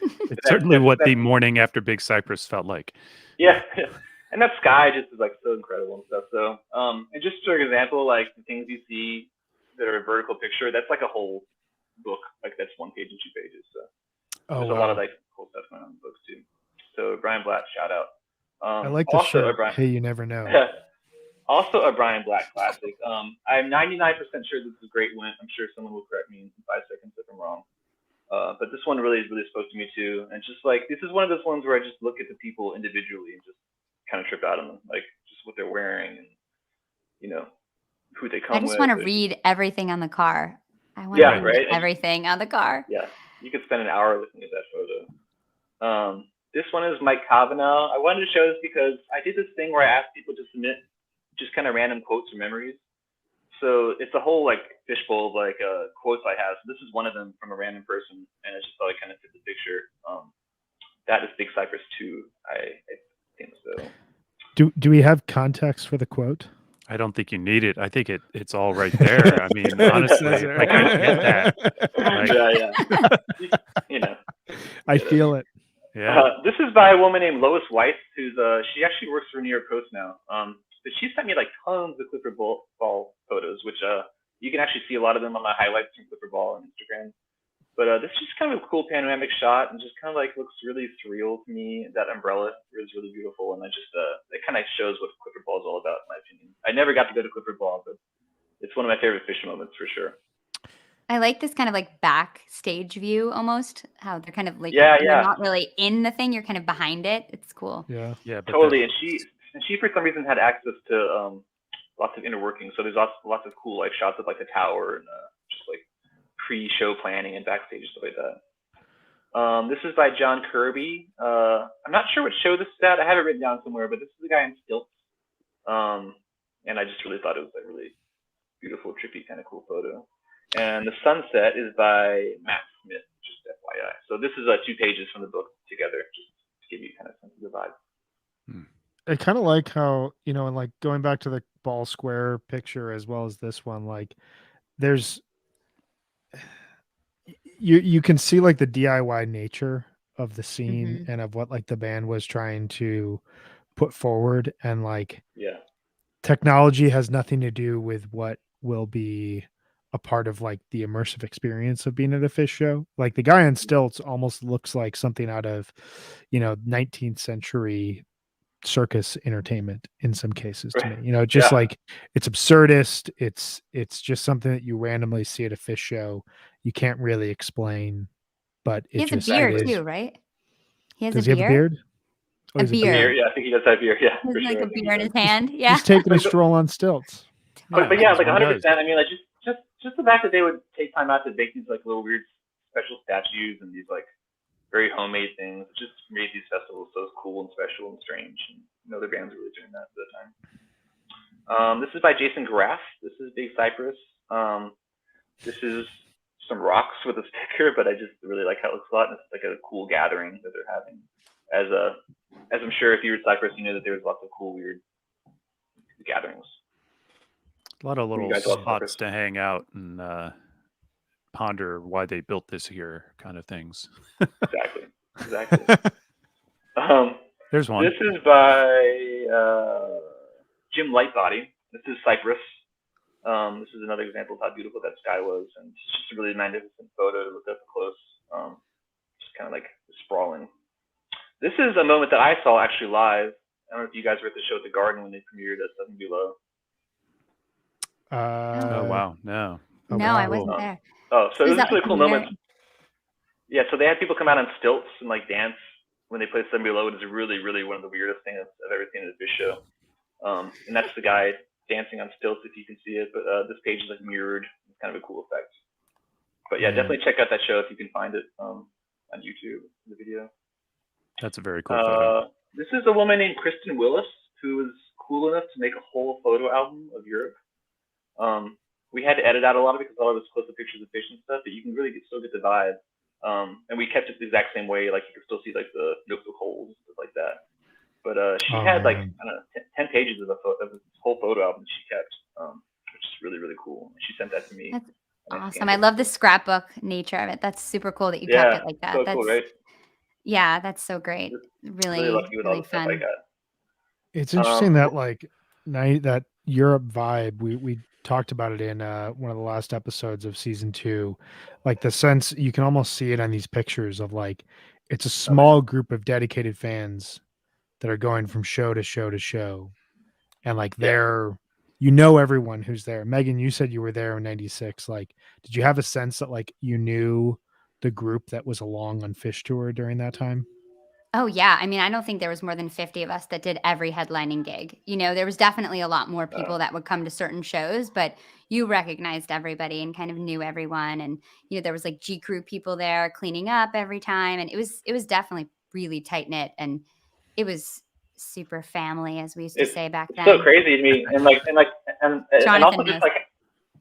it's certainly what the morning after Big Cypress felt like. Yeah, and that sky just is like so incredible and stuff. So, and just for example, like the things you see that are a vertical picture, that's like a whole book. Like that's 1 page and 2 pages. So there's a lot of like cool stuff going on in the books too. So Brian Blatt, shout out. I like the shirt. Hey, you never know. Also a Brian Blatt classic. I'm 99% sure this is a great one. I'm sure someone will correct me in 5 seconds if I'm wrong. But this one really spoke to me too. And just like, this is one of those ones where I just look at the people individually and just kind of trip out on them, like just what they're wearing and, you know, who they come with. I just want to read everything on the car. I want to read everything on the car. Yeah, you could spend an hour looking at that photo. This one is Mike Kavanaugh. I wanted to show this because I did this thing where I asked people to submit just kind of random quotes or memories. So it's a whole like fishbowl of like quotes I have. So this is one of them from a random person, and I just thought I kind of fit the picture. That is Big Cypress 2. I think so. Do we have context for the quote? I don't think you need it. I think it's all right there. I mean, honestly, like I get that. Like, you know, I feel it. Yeah. This is by a woman named Lois Weiss, who's she actually works for New York Post now. But she sent me like tons of Clipper Ball photos, which you can actually see a lot of them on my highlights from Clipper Ball on Instagram. But this is just kind of a cool panoramic shot and just kind of like looks really surreal to me. That umbrella is really beautiful, and I just it kind of shows what Clipper Ball is all about, in my opinion. I never got to go to Clipper Ball, but it's one of my favorite fish moments for sure. I like this kind of like backstage view almost, how they're kind of like you're not really in the thing, you're kind of behind it. It's cool. Yeah, totally. And she for some reason had access to lots of inner workings, so there's lots of cool like shots of like the tower and just like pre-show planning and backstage stuff like that. This is by John Kirby. I'm not sure what show this is at. I have it written down somewhere, but this is the guy in stilts. And I just really thought it was a really beautiful, trippy, kind of cool photo. And the sunset is by Matt Smith, just FYI. So this is 2 pages from the book together, just to give you kind of a sense of the vibe. I kind of like how, you know, and like going back to the ball square picture as well as this one, like there's you can see like the DIY nature of the scene and of what like the band was trying to put forward, and like technology has nothing to do with what will be a part of like the immersive experience of being at a fish show. Like the guy on stilts almost looks like something out of, you know, 19th century circus entertainment in some cases to me, you know, just like it's absurdist. It's just something that you randomly see at a fish show. You can't really explain, but he has a beard too, right? Does he have a beard? A beard. Yeah, I think he does have a beard. Yeah, he has like a beard in his hand. Yeah, he's taking a stroll on stilts. But yeah, like 100%. I mean, like just the fact that they would take time out to make these like little weird special statues and these like very homemade things, it just made these festivals so cool and special and strange. And you know, the bands were really doing that at the time. This is by Jason Graff. This is Big Cypress. This is some rocks with a sticker, but I just really like how it looks a lot. And it's like a cool gathering that they're having. As I'm sure if you were Cypress, you know that there was lots of cool, weird gatherings. A lot of little spots to hang out and ponder why they built this here, kind of things. Exactly. There's one. This is by Jim Lightbody. This is Cypress. This is another example of how beautiful that sky was, and it's just a really magnificent photo to look up close. Just kind of like sprawling. This is a moment that I saw actually live. I don't know if you guys were at the show at the Garden when they premiered at Something Below. Oh wow, no. Oh, no, wow. I wasn't there. Oh, so it was a really cool moment. Yeah, so they had people come out on stilts and like dance when they played Something Below. It is really, really one of the weirdest things I've ever seen at a fish show. And that's the guy dancing on stilts, if you can see it. But this page is like mirrored. It's kind of a cool effect. But yeah, definitely check out that show if you can find it on YouTube, the video. That's a very cool photo. This is a woman named Kristen Willis, who is cool enough to make a whole photo album of Europe. We had to edit out a lot of it because a lot of it's close-up pictures of fish and stuff, but you can really still get the vibe. And we kept it the exact same way. Like you could still see like the notebook holes and stuff like that. But she had like, I don't know, 10 pages of this whole photo album she kept, which is really, really cool. She sent that to me. That's awesome. I love the scrapbook nature of it. That's super cool that you kept it like that. So That's cool, right? Yeah, that's so great. Really, lucky with all really the stuff I fun. got. It's interesting that like that Europe vibe. We talked about it in one of the last episodes of season 2. Like the sense you can almost see it on these pictures of like it's a small group of dedicated fans that are going from show to show to show, and like they're everyone who's there. Megan, you said you were there in '96. Like, did you have a sense that like you knew the group that was along on Fish Tour during that time? Oh yeah. I mean, I don't think there was more than 50 of us that did every headlining gig. There was definitely a lot more people that would come to certain shows, but you recognized everybody and kind of knew everyone. And, there was like G Crew people there cleaning up every time. And it was definitely really tight knit, and it was super family, as we used to say back then. So crazy to me. And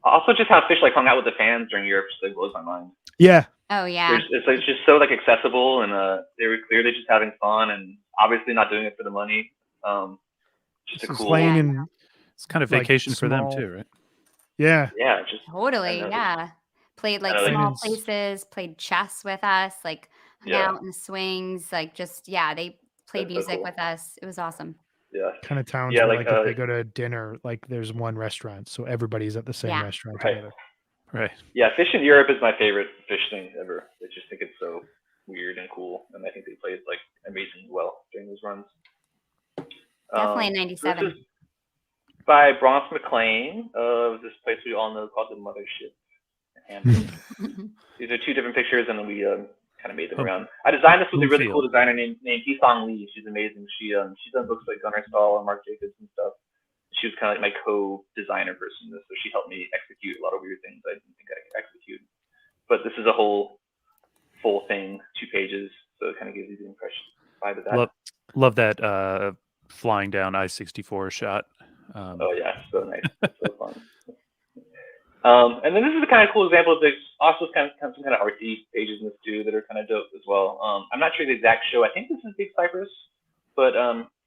also just how Fish like hung out with the fans during Europe just like blows my mind. Yeah. Oh yeah. It's just so like accessible, and they were clearly just having fun, and obviously not doing it for the money. Just a cool. It's kind of vacation for them too, right? Yeah. Yeah. Just totally. Yeah. Played like small places. Played chess with us. Like hung out in the swings. Like just they played music with us. It was awesome. Yeah. Kind of towns where like if they go to dinner, like there's one restaurant, so everybody's at the same restaurant together. Right. Yeah, Fish in Europe is my favorite Fish thing ever. I just think it's so weird and cool, and I think they played like amazingly well during those runs. Definitely in '97. This is by Bronx McLean of this place we all know called the Motherships. And these are 2 different pictures, and then we kind of made them around. I designed this with a really cool designer named Hee-Song Lee. She's amazing. She's done books like Gunnar Stahl and Mark Jacobs and stuff. She was kind of like my co-designer person, so she helped me execute a lot of weird things I didn't think I could execute. But this is a whole full thing, 2 pages, so it kind of gives you the impression vibe of that. Love that flying down I-64 shot. Oh yeah, so nice, so fun. And then this is a kind of cool example of there's also some kind of artsy pages in this too that are kind of dope as well. I'm not sure the exact show. I think this is Big Cypress, but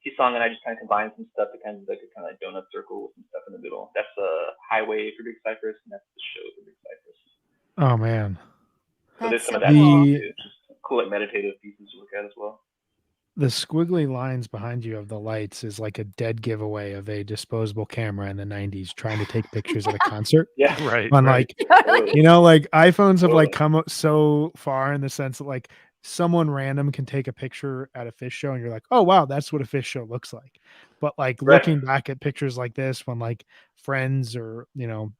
Hee-Song and I just kind of combined some stuff to kind of like a kind of donut circle with some stuff in the middle. That's the highway for Big Cypress, and that's the show for Big Cypress. Oh man. So there's some of that too. Just cool like meditative pieces to look at as well. The squiggly lines behind you of the lights is like a dead giveaway of a disposable camera in the 90s trying to take pictures at a concert. Yeah, right. On like, like iPhones have like come up so far in the sense that like someone random can take a picture at a fish show and you're like, oh wow, that's what a fish show looks like. But like looking back at pictures like this when like friends or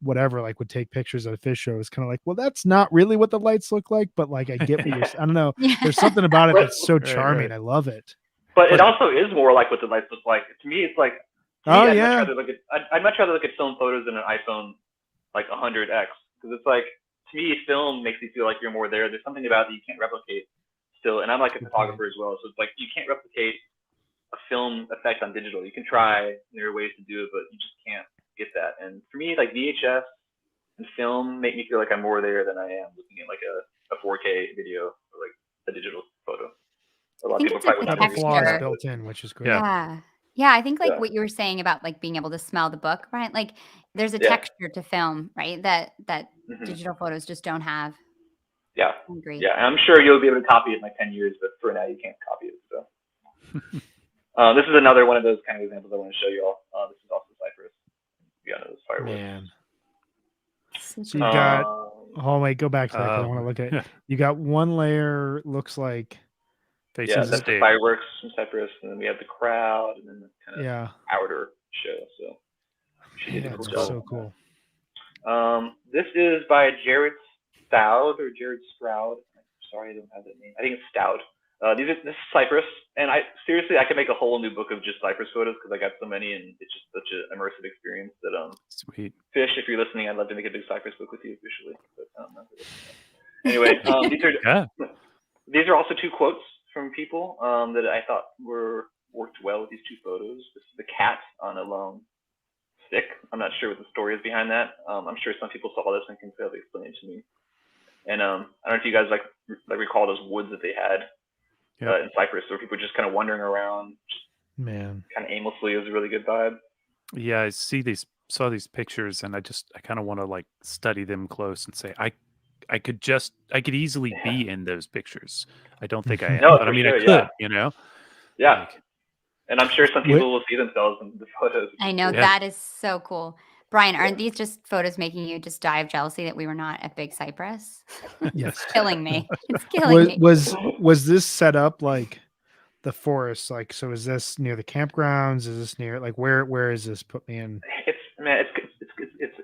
whatever like would take pictures at a fish show, is kind of like, well, that's not really what the lights look like, but like I get what you're I don't know. There's something about it that's so charming. I love it. But it also is more like what the lights look like. To me, it's like I'd much rather look at film photos than an iPhone like 100x, because it's like, to me, film makes you feel like you're more there. There's something about it that you can't replicate still, and I'm like a photographer as well, so it's like you can't replicate a film effect on digital. You can try, and there are ways to do it, but you just can't get that. And for me, like VHS and film make me feel like I'm more there than I am looking at like a 4K video or like a digital photo. A lot of people probably have the flaws built in, which is great. Yeah, I think like what you were saying about like being able to smell the book, right? Like there's a texture to film, right? That digital photos just don't have. Yeah. I agree. Yeah, and I'm sure you'll be able to copy it in like 10 years, but for now you can't copy it. So this is another one of those kind of examples I want to show you all. This is also Cypress. You got those fireworks. Man. So you've got wait, go back to that because I want to look at it. You got one layer, looks like that's the fireworks from Cypress, and then we have the crowd, and then the kind of outer show. So she did a cool job. So cool. This is by Jared Stroud. Sorry, I don't have that name. I think it's Stroud. This is Cypress, and I could make a whole new book of just Cypress photos because I got so many, and it's just such an immersive experience that Sweet. Fish, if you're listening, I'd love to make a big Cypress book with you officially. But anyway, these are also 2 quotes from people that I thought were worked well with these two photos. This is the cat on a lone stick. I'm not sure what the story is behind that. I'm sure some people saw this and can fairly explain it to me. And I don't know if you guys like recall those woods that they had in Cyprus, where people were just kind of wandering around, Man, kind of aimlessly. It was a really good vibe. Yeah, I saw these pictures, and I kind of want to like study them close and say I could easily be in those pictures. I don't think I am, No, but I for mean sure, I could, yeah. you know. Yeah. Like, And I'm sure some people will see themselves in the photos. I know, Yeah. that is so cool. Brian, aren't these just photos making you just die of jealousy that we were not at Big Cypress? yes. Killing me. It's killing me. Was this set up like the forest? Like, so is this near the campgrounds? Is this near like where is this? Put me in.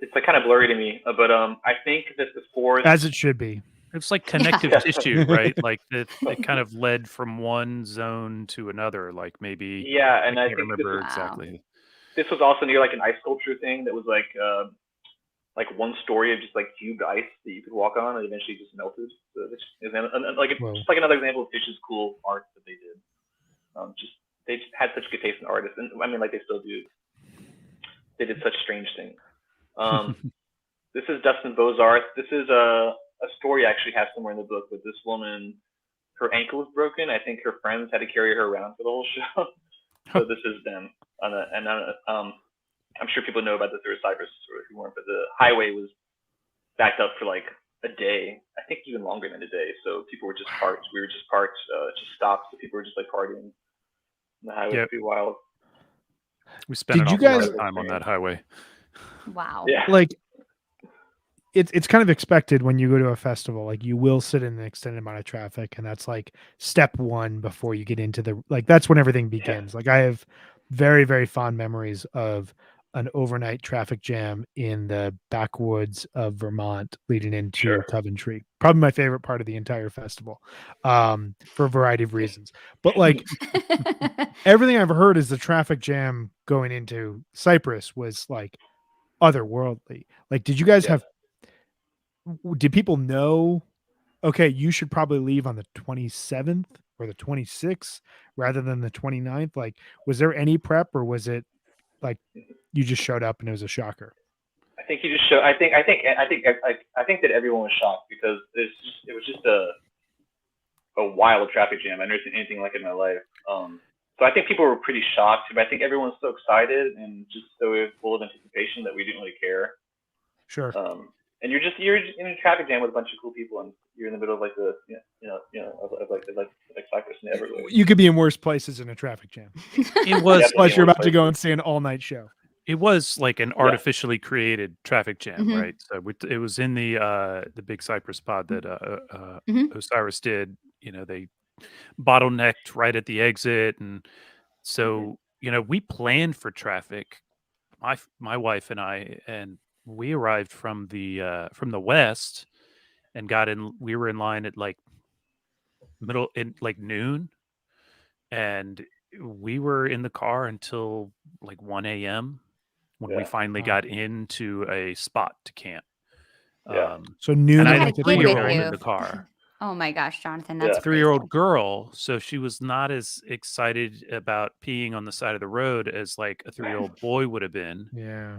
It's like kind of blurry to me, but I think that the forest, As it should be. it's like connective tissue, right? Like it kind of led from one zone to another. Like maybe yeah, and I I can't think remember Wow. exactly. this was also near like an ice sculpture thing that was like one story of just like cubed ice that you could walk on, and eventually just melted. So it's Whoa. just like another example of Fish's cool art that they did. They just had such good taste in artists, and I mean, like they still do. They did such strange things. This is Dustin Bozarth. This is a story I actually have somewhere in the book, but this woman, her ankle was broken. I think her friends had to carry her around for the whole show. So this is them. I'm sure people know about this. There was Cyprus, or if you weren't, but the highway was backed up for like a day. I think even longer than a day. So people were just parked. We were just parked, just stopped. So people were just like partying. The highway was pretty wild. We spent Did an you awful lot guys- of time on that highway. Wow. Yeah. Like it's kind of expected when you go to a festival, like you will sit in an extended amount of traffic, and that's like step one before you get into the, like that's when everything begins. Like I have very, very fond memories of an overnight traffic jam in the backwoods of Vermont leading into Coventry. Probably my favorite part of the entire festival, for a variety of reasons. But like everything I've heard is the traffic jam going into Cyprus was like otherworldly. Like, did you guys did people know, okay, you should probably leave on the 27th or the 26th rather than the 29th? Like, was there any prep, or was it like you just showed up and it was a shocker? I think you just show. I think that everyone was shocked because it was just a wild traffic jam. I've never seen anything like it in my life. So I think people were pretty shocked, but I think everyone was so excited and just so full of anticipation that we didn't really care. Sure. And you're in a traffic jam with a bunch of cool people, and you're in the middle of like the Cyprus and Everglades. You could be in worse places in a traffic jam. It was Plus, you're about to go and see an all-night show. It was like an artificially created traffic jam, Mhm. right? So it was in the Big Cypress pod that Mhm. Osiris did. You know, they bottlenecked right at the exit, and so we planned for traffic. My wife and I, and we arrived from the west and got in. We were in line at like noon, and we were in the car until like 1 a.m. when we finally Wow. got into a spot to camp. Yeah. So noon and I on had like a the kid with 3-year-old you. in the car. Oh my gosh, Jonathan, Yeah. that's A 3-year-old girl, so she was not as excited about peeing on the side of the road as like a 3-year-old boy would have been. Yeah.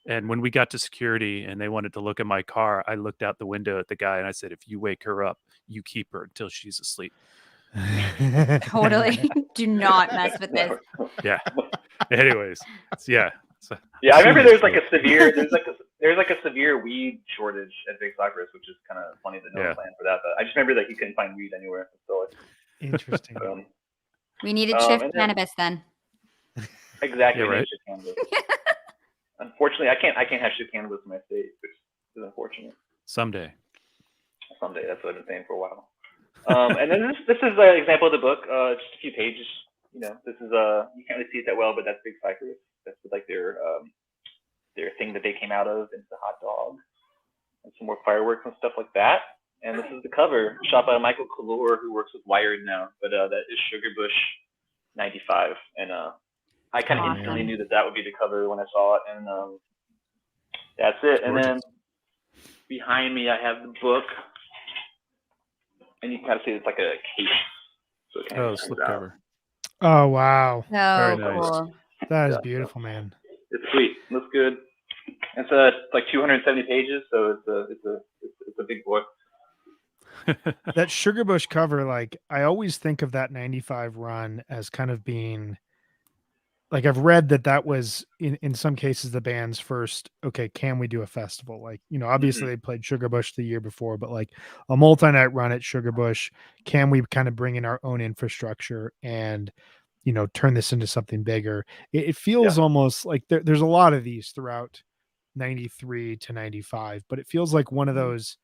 And when we got to security and they wanted to look at my car, I looked out the window at the guy and I said, "If you wake her up, you keep her until she's asleep." Totally. Do not mess with this. Yeah. Anyways, yeah. So, Yeah, I remember serious there's like stuff. a severe weed shortage at Big Cypress, which is kind of funny that no one planned for that. But I just remember that you couldn't find weed anywhere. So Interesting. We needed shift and then- cannabis then. exactly. Yeah, right. Shift cannabis. Unfortunately, I can't have shift cannabis in my state, which is unfortunate. Someday. That's what I've been saying for a while. And then this is an example of the book. Just a few pages. This is you can't really see it that well, but that's Big Cypress. That's like their thing that they came out of, and it's a hot dog and some more fireworks and stuff like that. And this is the cover, shot by Michael Kalor, who works with Wired now. But that is Sugar Bush 95, and I kind of instantly knew that would be the cover when I saw it, and that's it. And then behind me, I have the book, and you can kind of see it's like a case. So it kind of slipcover. Oh wow, Very So nice. cool. that is Yeah. beautiful, man. It's sweet. Looks good. It's like 270 pages, so it's a big boy. That Sugarbush cover, like I always think of that 95 run as kind of being like I've read that was in some cases the band's first, okay, can we do a festival? Like, obviously they played Sugarbush the year before, but like a multi-night run at Sugarbush, can we kind of bring in our own infrastructure and turn this into something bigger? It feels almost like there's a lot of these throughout 93 to 95, but it feels like one of those,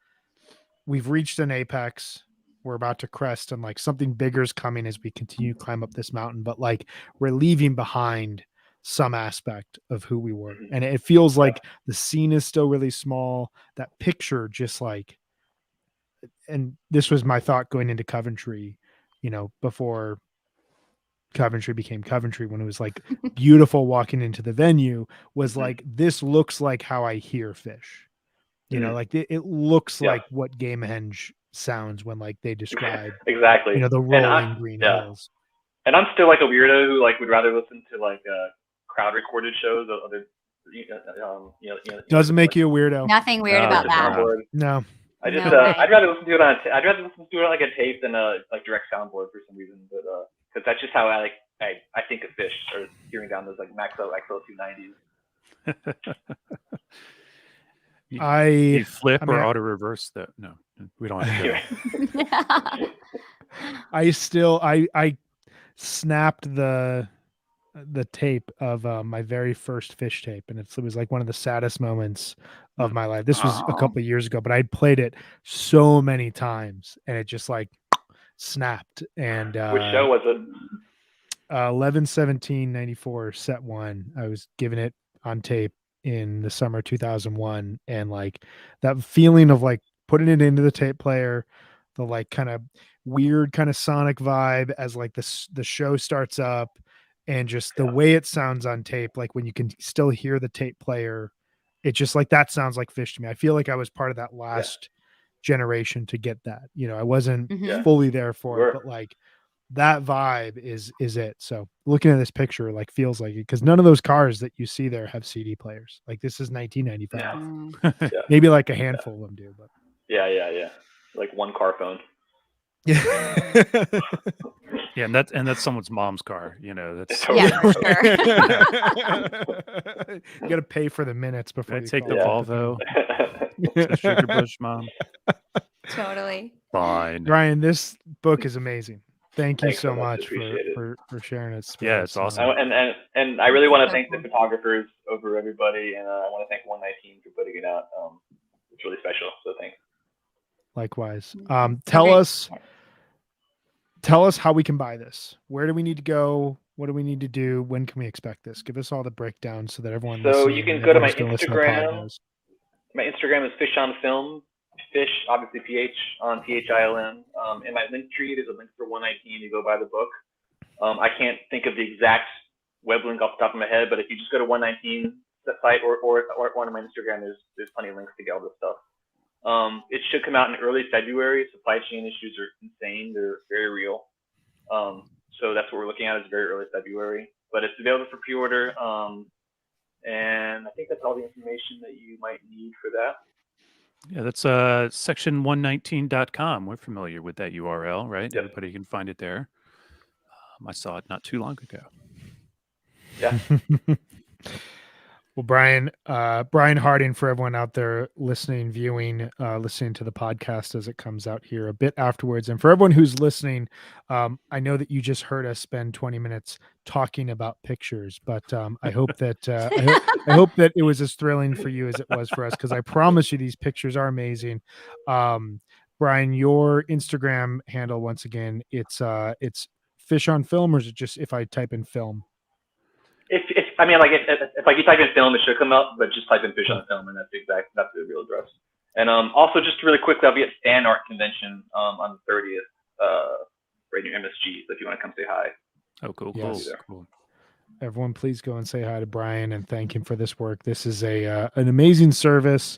we've reached an apex, we're about to crest, and like something bigger is coming as we continue to climb up this mountain, but like we're leaving behind some aspect of who we were. And it feels like the scene is still really small. That picture just like, and this was my thought going into Coventry, before Coventry became Coventry, when it was like beautiful walking into the venue, was like, this looks like how I hear Fish. Like it looks like what Gamehenge sounds when like they describe exactly the rolling green hills. And I'm still like a weirdo who like would rather listen to like crowd recorded shows of other Doesn't make you a weirdo. Nothing weird about that. No. I just No way. I'd rather listen to it on like a tape than like direct soundboard for some reason, but because that's just how I think of Fish, or hearing down those like Maxo XL 290s. You flip or auto reverse that? No, we don't have to go. I snapped the tape of my very first Fish tape, and it was like one of the saddest moments of my life. This was a couple of years ago, but I'd played it so many times, and it just like snapped. And which show was it? 11/17/94 set 1. I was given it on tape in the summer 2001, and like that feeling of like putting it into the tape player, the like kind of weird kind of sonic vibe as like the show starts up, and just the way it sounds on tape, like when you can still hear the tape player, it just like that sounds like Fish to me. I feel like I was part of that last generation to get that. I wasn't fully there for it, but like that vibe is it. So looking at this picture, like feels like it, because none of those cars that you see there have CD players. Like this is 1995. Maybe like a handful of them do, but yeah, like one car phone. Yeah. Yeah, and that's someone's mom's car. That's for sure. You got to pay for the minutes before you take call the it. Volvo. Sugarbush mom. Totally. Fine. Ryan, this book is amazing. Thank you Thanks so so much. much Appreciate it. for sharing it. Yeah, it's awesome. And I really want to So thank cool. the photographers over everybody, and I want to thank 119 for putting it out. It's really special, so thanks. Likewise. Okay. Tell us how we can buy this. Where do we need to go? What do we need to do? When can we expect this? Give us all the breakdown so that everyone So listening, you can go to my everyone's gonna listen to the pod Instagram. knows. My Instagram is Fish on Film. Fish, obviously PH on PHILM. In my link tree, there's a link for 119 to go buy the book. I can't think of the exact web link off the top of my head, but if you just go to 119 site or on my Instagram, there's plenty of links to get all this stuff. It should come out in early February. Supply chain issues are insane. They're very real. So that's what we're looking at, is very early February. But it's available for pre-order. And I think that's all the information that you might need for that. Yeah, that's section119.com. We're familiar with that URL, right? Yep. Everybody can find it there. I saw it not too long ago. Yeah. Well, Brian Hardin, for everyone out there listening, viewing, listening to the podcast as it comes out here a bit afterwards. And for everyone who's listening, I know that you just heard us spend 20 minutes talking about pictures, but I hope that I hope that it was as thrilling for you as it was for us, because I promise you these pictures are amazing. Brian, your Instagram handle, once again, it's Fish on Film, or is it just if I type in film? If you type in film, it should come up, but just type in Fish on Film, and that's the real address. And also, just really quickly, I'll be at Fan Art Convention on the 30th, right near MSG. So if you want to come say hi. Oh, cool, Yes. cool. Everyone, please go and say hi to Brian and thank him for this work. This is an amazing service.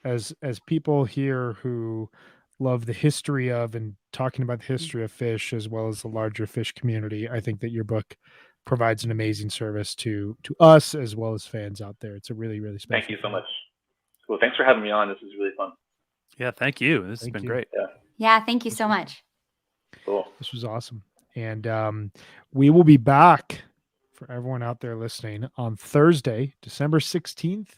As people here who love the history of and talking about the history of fish as well as the larger fish community. I think that your book provides an amazing service to us as well as fans out there. It's a really, really special. Thank you so thing. much. Cool. Thanks for having me on. This is really fun. Yeah, thank you. This has Thank been you. great. Yeah, thank you so much. Cool. This was awesome. And we will be back for everyone out there listening on Thursday, December 16th,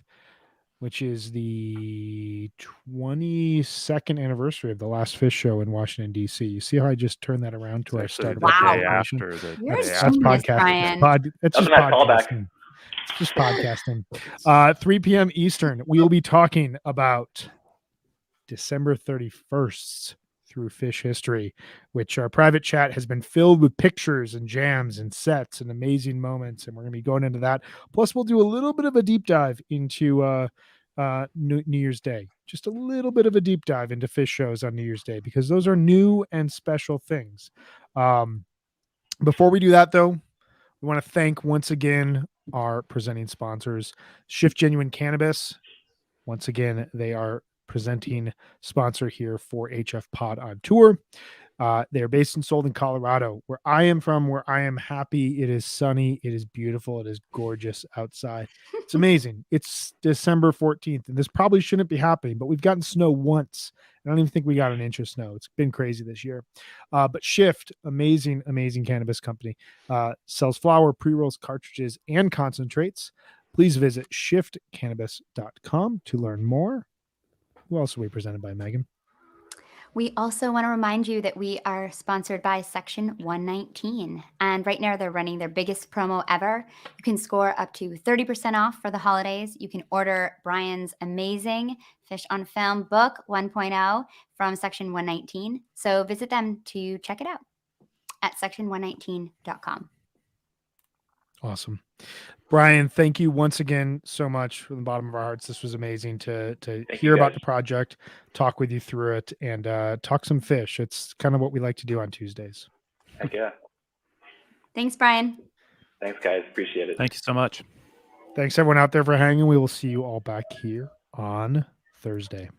which is the 22nd anniversary of the last fish show in Washington, D.C. You see how I just turned that around to our Actually, start of the the Wow. day conversation? after the You're a day That's after. genius, podcasting. Brian. It's just That's a nice callback. podcasting. It's just podcasting. 3 p.m. Eastern, we will be talking about December 31st through fish history, which our private chat has been filled with pictures and jams and sets and amazing moments. And we're going to be going into that. Plus, we'll do a little bit of a deep dive into New Year's Day, just a little bit of a deep dive into fish shows on New Year's Day, because those are new and special things. Before we do that, though, we want to thank once again our presenting sponsors, Shift Genuine Cannabis. Once again, they are presenting sponsor here for HFPod on tour. They're based and sold in Colorado, where I am from, where I am happy. It is sunny. It is beautiful. It is gorgeous outside. It's amazing. It's December 14th, and this probably shouldn't be happening, but we've gotten snow once. I don't even think we got an inch of snow. It's been crazy this year. But Shift, amazing, amazing cannabis company, sells flower, pre-rolls, cartridges, and concentrates. Please visit shiftcannabis.com to learn more. Who else are we presented by, Megan? We also want to remind you that we are sponsored by Section 119. And right now they're running their biggest promo ever. You can score up to 30% off for the holidays. You can order Brian's amazing Fish on Film book 1.0 from Section 119. So visit them to check it out at section119.com. Awesome. Brian, thank you once again so much from the bottom of our hearts. This was amazing to hear about guys. the project, talk with you through it, and talk some fish. It's kind of what we like to do on Tuesdays. Heck yeah. Thanks, Brian. Thanks, guys. Appreciate it. Thank you so much. Thanks, everyone out there, for hanging. We will see you all back here on Thursday.